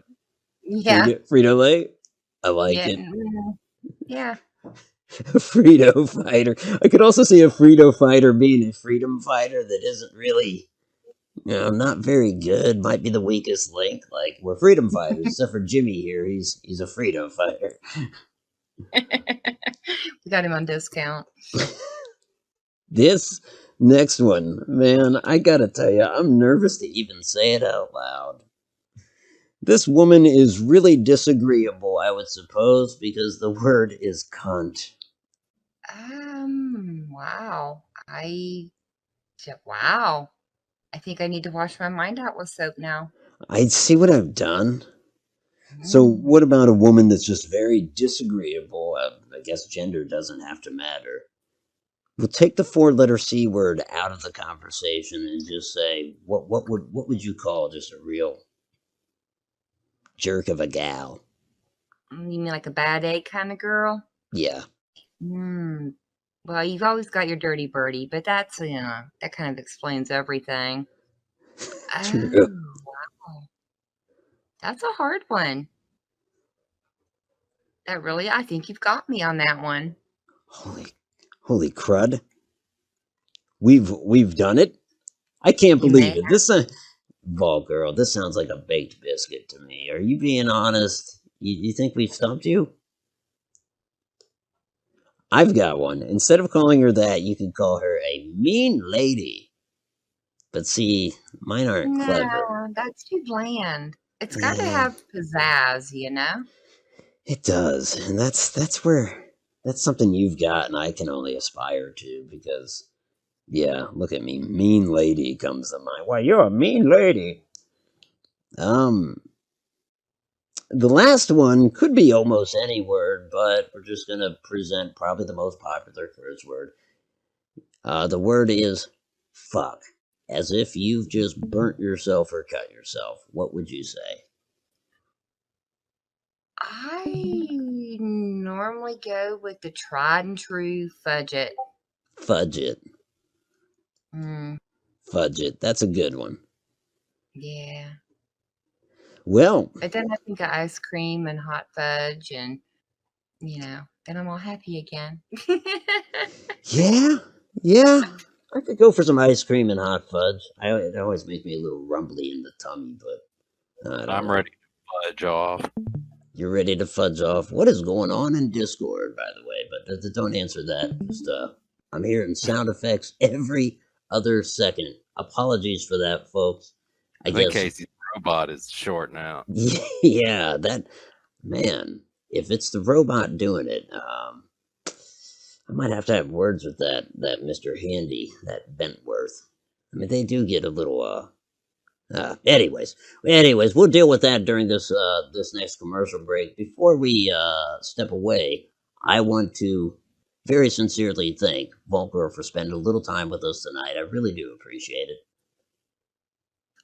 Yeah. Frito Lay? I like Yeah. it. Yeah. A Frito fighter. I could also see a Frito fighter being a freedom fighter that isn't really, not very good. Might be the weakest link. Like, we're freedom fighters, except for Jimmy here. He's a Frito fighter. We got him on discount. This next one, man, I gotta tell you, I'm nervous to even say it out loud. This woman is really disagreeable, I would suppose, because the word is cunt. Wow. Wow. I think I need to wash my mind out with soap now. I see what I've done. So what about a woman that's just very disagreeable? I guess gender doesn't have to matter. We'll take the 4-letter C word out of the conversation and just say, what would you call just a real jerk of a gal? You mean like a bad egg kind of girl? Yeah. Well, you've always got your dirty birdie, but that's, that kind of explains everything. True. Wow. That's a hard one. I think you've got me on that one. Holy crud. We've done it? I can't believe it. This Vol girl, this sounds like a baked biscuit to me. Are you being honest? You think we've stumped you? I've got one. Instead of calling her that, you could call her a mean lady. But see, mine aren't clever. No, that's too bland. It's got to have pizzazz, It does. And that's something you've got and I can only aspire to because, yeah, look at me. Mean lady comes to mind. Why, you're a mean lady. The last one could be almost any word, but we're just going to present probably the most popular curse word. The word is fuck. As if you've just burnt yourself or cut yourself. What would you say? I normally go with the tried and true fudge it. Fudge it. Fudge it. That's a good one. Yeah. Well. But then I think of ice cream and hot fudge and, then I'm all happy again. Yeah. I could go for some ice cream and hot fudge. It always makes me a little rumbly in the tummy, but I'm ready to fudge off. You're ready to fudge off. What is going on in Discord, by the way? But don't answer that. Just, I'm hearing sound effects every other second. Apologies for that, folks. I think Casey's robot is shorting out. Yeah, man. If it's the robot doing it, I might have to have words with that Mr. Handy, that Bentworth. I mean, they do get a little, anyways, we'll deal with that during this next commercial break. Before we, step away, I want to very sincerely thank Volker for spending a little time with us tonight. I really do appreciate it.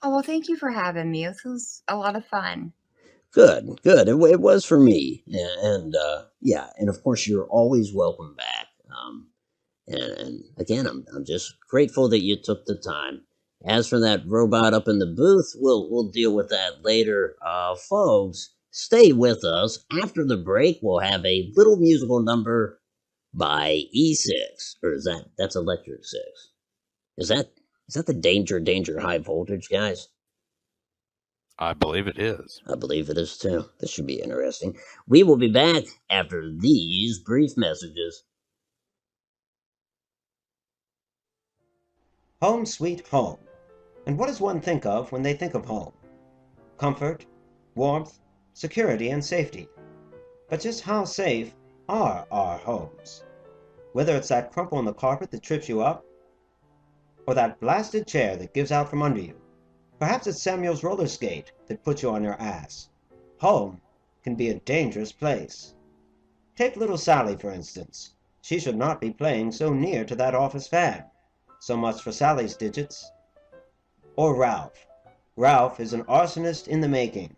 Oh, well, thank you for having me. This was a lot of fun. Good. It was for me. And of course, you're always welcome back. And again, I'm just grateful that you took the time. As for that robot up in the booth, we'll deal with that later. Folks, stay with us. After the break, we'll have a little musical number by E6. Or that's Electric 6. Is that the Danger High Voltage, guys? I believe it is. I believe it is too. This should be interesting. We will be back after these brief messages. Home sweet home. And what does one think of when they think of home? Comfort, warmth, security, and safety. But just how safe are our homes? Whether it's that crumple on the carpet that trips you up, or that blasted chair that gives out from under you. Perhaps it's Samuel's roller skate that puts you on your ass. Home can be a dangerous place. Take little Sally, for instance. She should not be playing so near to that office fan. So much for Sally's digits. Or Ralph. Ralph is an arsonist in the making.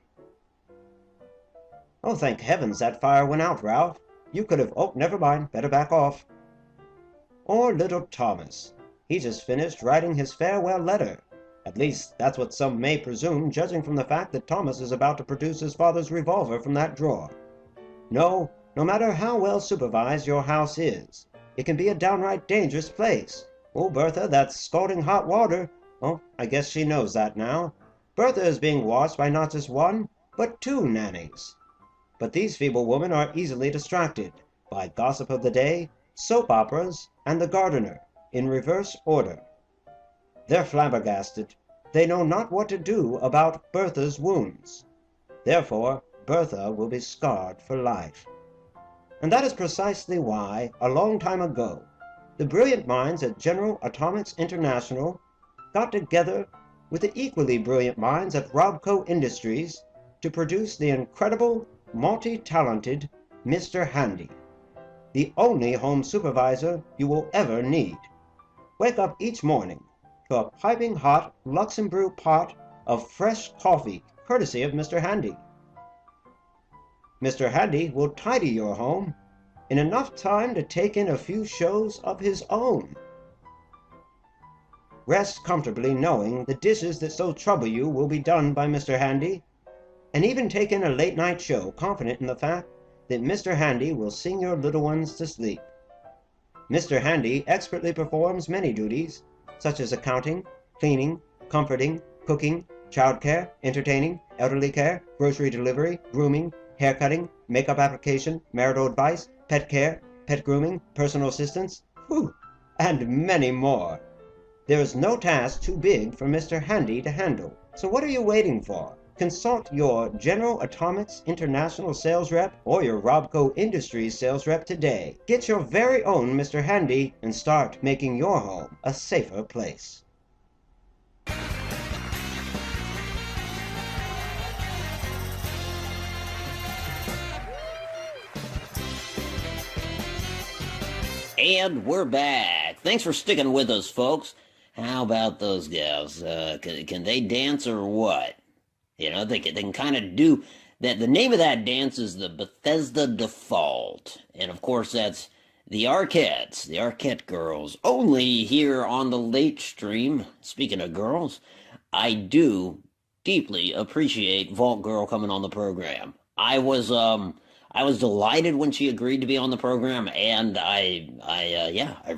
Oh, thank heavens that fire went out, Ralph. You could have... Oh, never mind. Better back off. Or little Thomas. He just finished writing his farewell letter. At least, that's what some may presume, judging from the fact that Thomas is about to produce his father's revolver from that drawer. No matter how well supervised your house is, it can be a downright dangerous place. Oh, Bertha, that's scalding hot water. Oh, I guess she knows that now. Bertha is being watched by not just one, but 2 nannies. But these feeble women are easily distracted by gossip of the day, soap operas, and the gardener, in reverse order. They're flabbergasted. They know not what to do about Bertha's wounds. Therefore, Bertha will be scarred for life. And that is precisely why, a long time ago, the brilliant minds at General Atomics International got together with the equally brilliant minds at Robco Industries to produce the incredible, multi-talented Mr. Handy, the only home supervisor you will ever need. Wake up each morning to a piping hot Luxembourg pot of fresh coffee, courtesy of Mr. Handy. Mr. Handy will tidy your home in enough time to take in a few shows of his own. Rest comfortably knowing the dishes that so trouble you will be done by Mr. Handy, and even take in a late-night show confident in the fact that Mr. Handy will sing your little ones to sleep. Mr. Handy expertly performs many duties, such as accounting, cleaning, comforting, cooking, childcare, entertaining, elderly care, grocery delivery, grooming, haircutting, makeup application, marital advice, pet care, pet grooming, personal assistance, and many more. There is no task too big for Mr. Handy to handle. So what are you waiting for? Consult your General Atomics International sales rep or your Robco Industries sales rep today. Get your very own Mr. Handy and start making your home a safer place. And we're back. Thanks for sticking with us, folks. How about those gals? Can they dance or what? You know, they can kind of do that. The name of that dance is the Bethesda Default. And of course, that's the Arquettes, the Arquette girls, only here on the late stream. Speaking of girls, I do deeply appreciate Vault Girl coming on the program. I was delighted when she agreed to be on the program, and I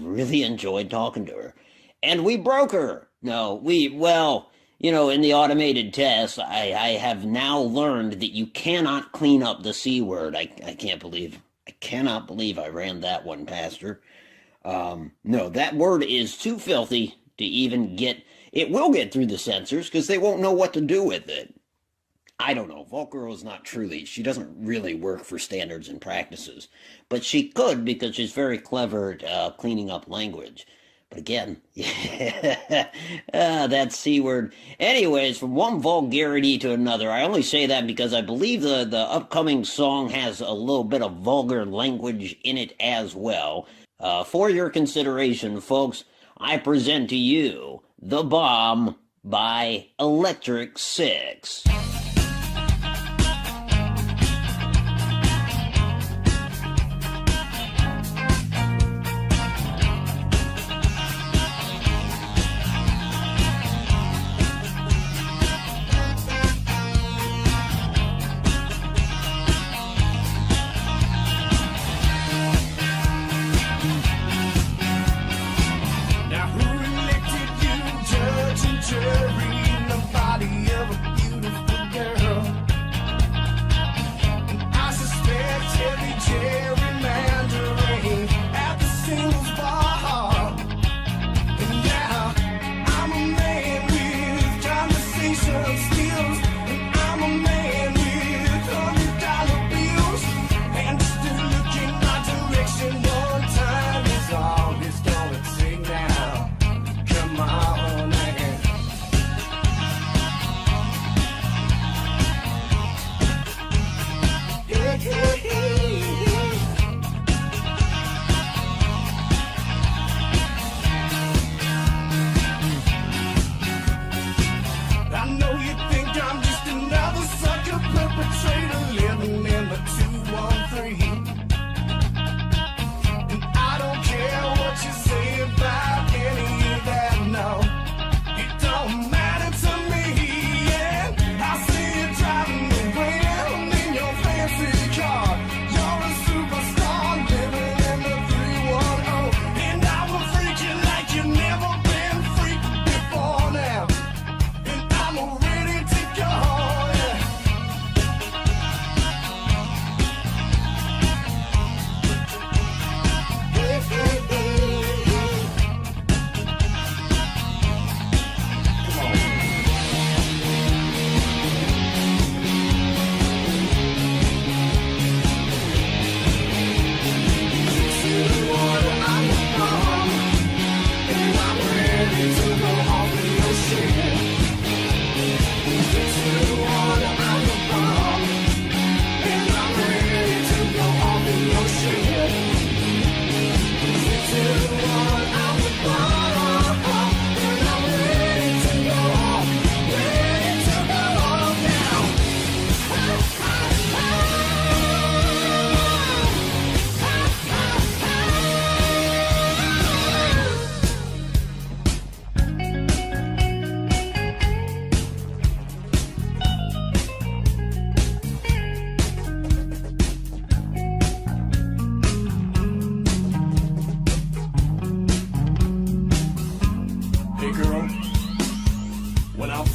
really enjoyed talking to her. And we broke her. In the automated test, I have now learned that you cannot clean up the C word. I cannot believe I ran that one past her. No, that word is too filthy to even get. It will get through the censors because they won't know what to do with it. I don't know. Vault Girl is not truly. She doesn't really work for standards and practices, but she could because she's very clever at cleaning up language. But again, that C word. Anyways, from one vulgarity to another. I only say that because I believe the upcoming song has a little bit of vulgar language in it as well. For your consideration, folks, I present to you The Bomb by Electric 6.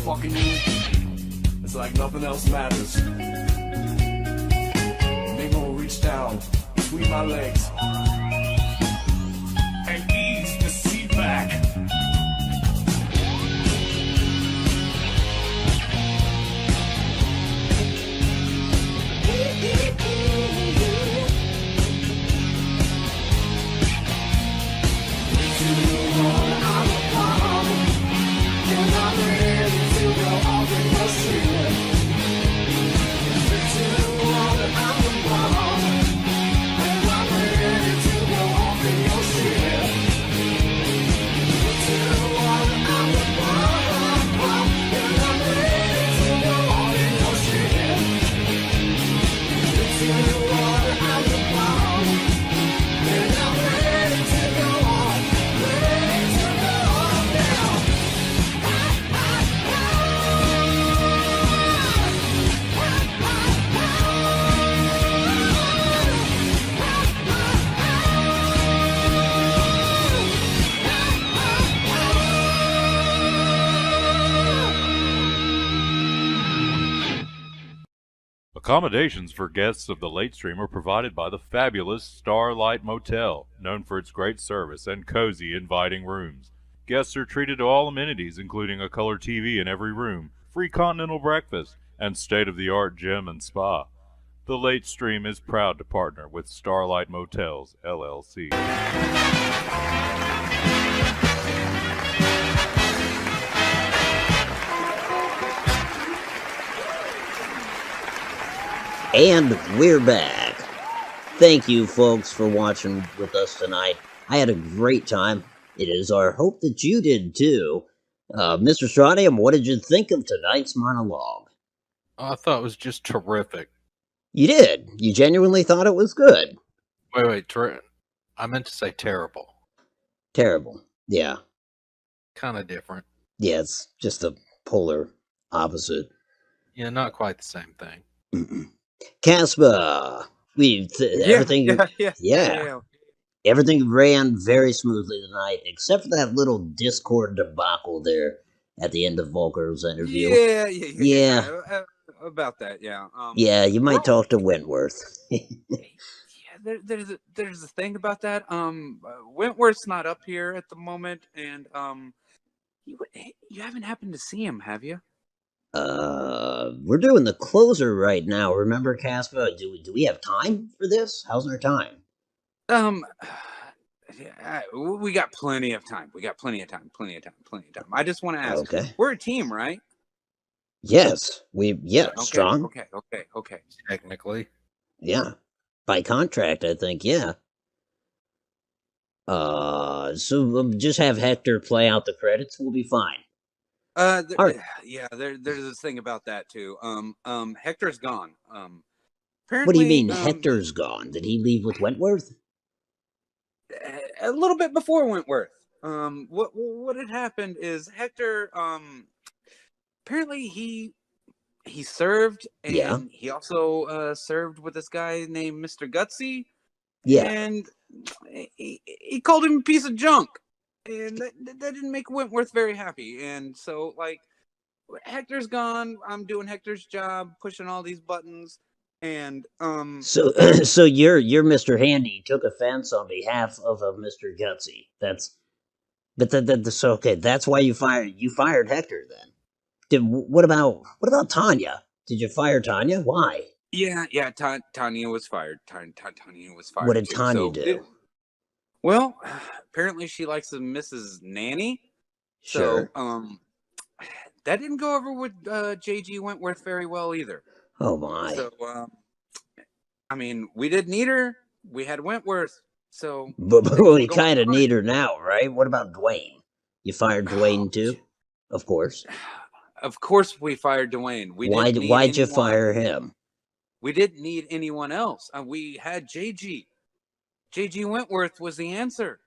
fucking you, it's like nothing else matters. Nigga will reach down between my legs and ease the seat back. Accommodations for guests of the Late Stream are provided by the fabulous Starlight Motel, known for its great service and cozy, inviting rooms. Guests are treated to all amenities, including a color TV in every room, free continental breakfast, and state-of-the-art gym and spa. The Late Stream is proud to partner with Starlight Motels, LLC. And we're back. Thank you, folks, for watching with us tonight. I had a great time. It is our hope that you did, too. Mr. Strontium, what did you think of tonight's monologue? I thought it was just terrific. You did? You genuinely thought it was good? Wait, I meant to say terrible. Terrible, yeah. Kind of different. Yeah, it's just a polar opposite. Yeah, not quite the same thing. Mm-mm. Casper, everything, yeah. Everything ran very smoothly tonight, except for that little Discord debacle there at the end of Volker's interview. Yeah. About that, yeah. Yeah, you might talk to Wentworth. There's a thing about that. Wentworth's not up here at the moment, and you haven't happened to see him, have you? We're doing the closer right now. Remember, Casper? Do we have time for this? How's our time? We got plenty of time. Plenty of time. I just want to ask. Okay. We're a team, right? Yes. Okay, Strong. Okay. Technically. Yeah. By contract, I think, yeah. So just have Hector play out the credits. We'll be fine. There's this thing about that too. Hector's gone. Apparently, what do you mean Hector's gone? Did he leave with Wentworth? A little bit before Wentworth. What had happened is Hector. Apparently he served, and he also served with this guy named Mr. Gutsy. Yeah. And he called him a piece of junk. And that didn't make Wentworth very happy. And so, like, Hector's gone. I'm doing Hector's job, pushing all these buttons. And, So you're Mr. Handy took offense on behalf of Mr. Gutsy. That's okay. That's why you fired Hector then. What about Tanya? Did you fire Tanya? Why? Yeah. Tanya was fired. Tanya was fired. What did Tanya do? Well, apparently she likes a Mrs. Nanny. Sure. So, that didn't go over with J.G. Wentworth very well either. Oh my. So, I mean, we didn't need her. We had Wentworth. So, But things we were going kind of fine. need her now, right? What about Dwayne? You fired Dwayne too? Of course. Of course, we fired Dwayne. We Why'd didn't need you anyone. fire him? We didn't need anyone else. We had JG. JG Wentworth was the answer.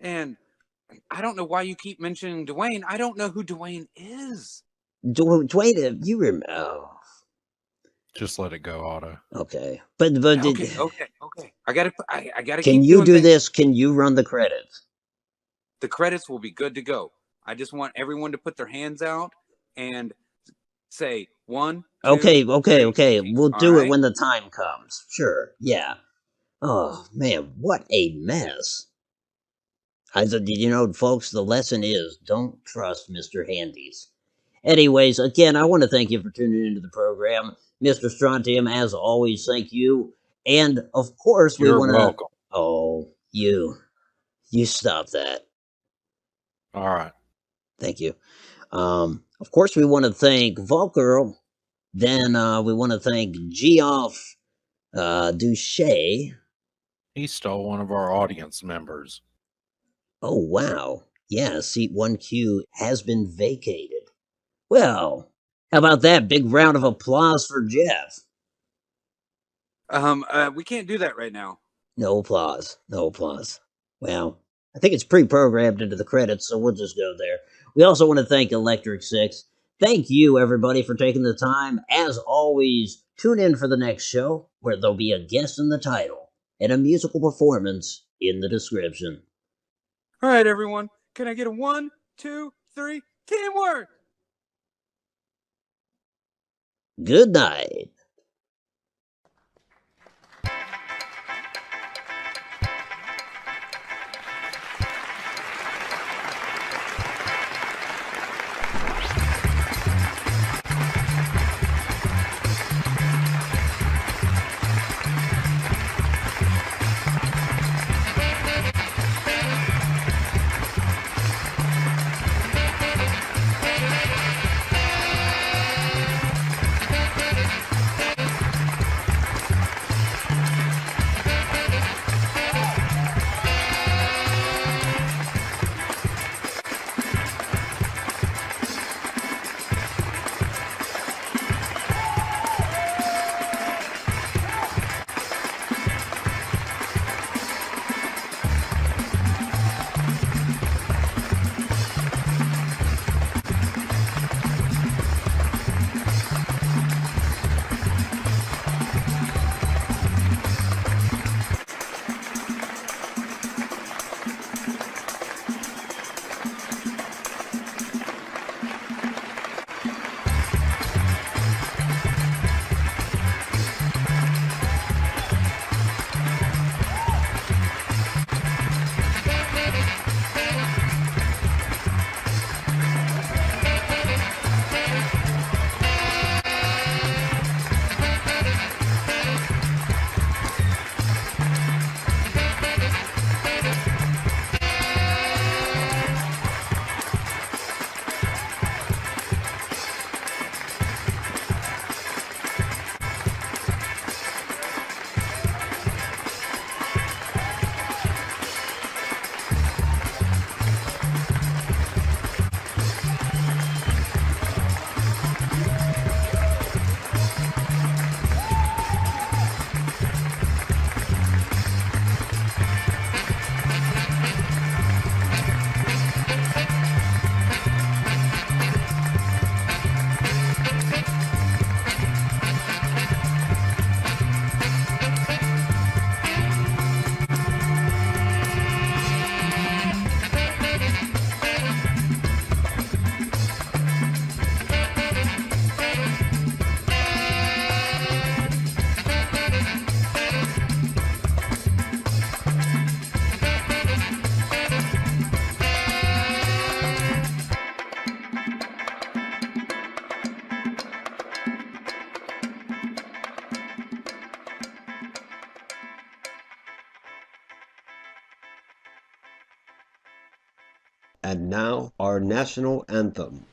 And I don't know why you keep mentioning Dwayne. I don't know who Dwayne is. Dwayne, you remember? Oh. Just let it go, Otto. Okay, but Okay. I gotta can keep you doing do things. this? Can you run the credits? The credits will be good to go. I just want everyone to put their hands out and say 1, 2, Okay. 3. We'll All do it right? when the time comes. Sure. Yeah. Oh man, what a mess. Folks, the lesson is don't trust Mr. Handies. Anyways, again, I want to thank you for tuning into the program. Mr. Strontium, as always, thank you. And of course, we You're want to. welcome. Oh, you stop that. All right. Thank you. Of course, we want to thank Volker. Then we want to thank Geoff Duche. He stole one of our audience members. Oh, wow. Yeah, seat 1Q has been vacated. Well, how about that? Big round of applause for Jeff. We can't do that right now. No applause. Well, I think it's pre-programmed into the credits, so we'll just go there. We also want to thank Electric Six. Thank you, everybody, for taking the time. As always, tune in for the next show, where there'll be a guest in the title and a musical performance in the description. All right, everyone. Can I get a 1, 2, 3? Teamwork! Good night. And now our national anthem.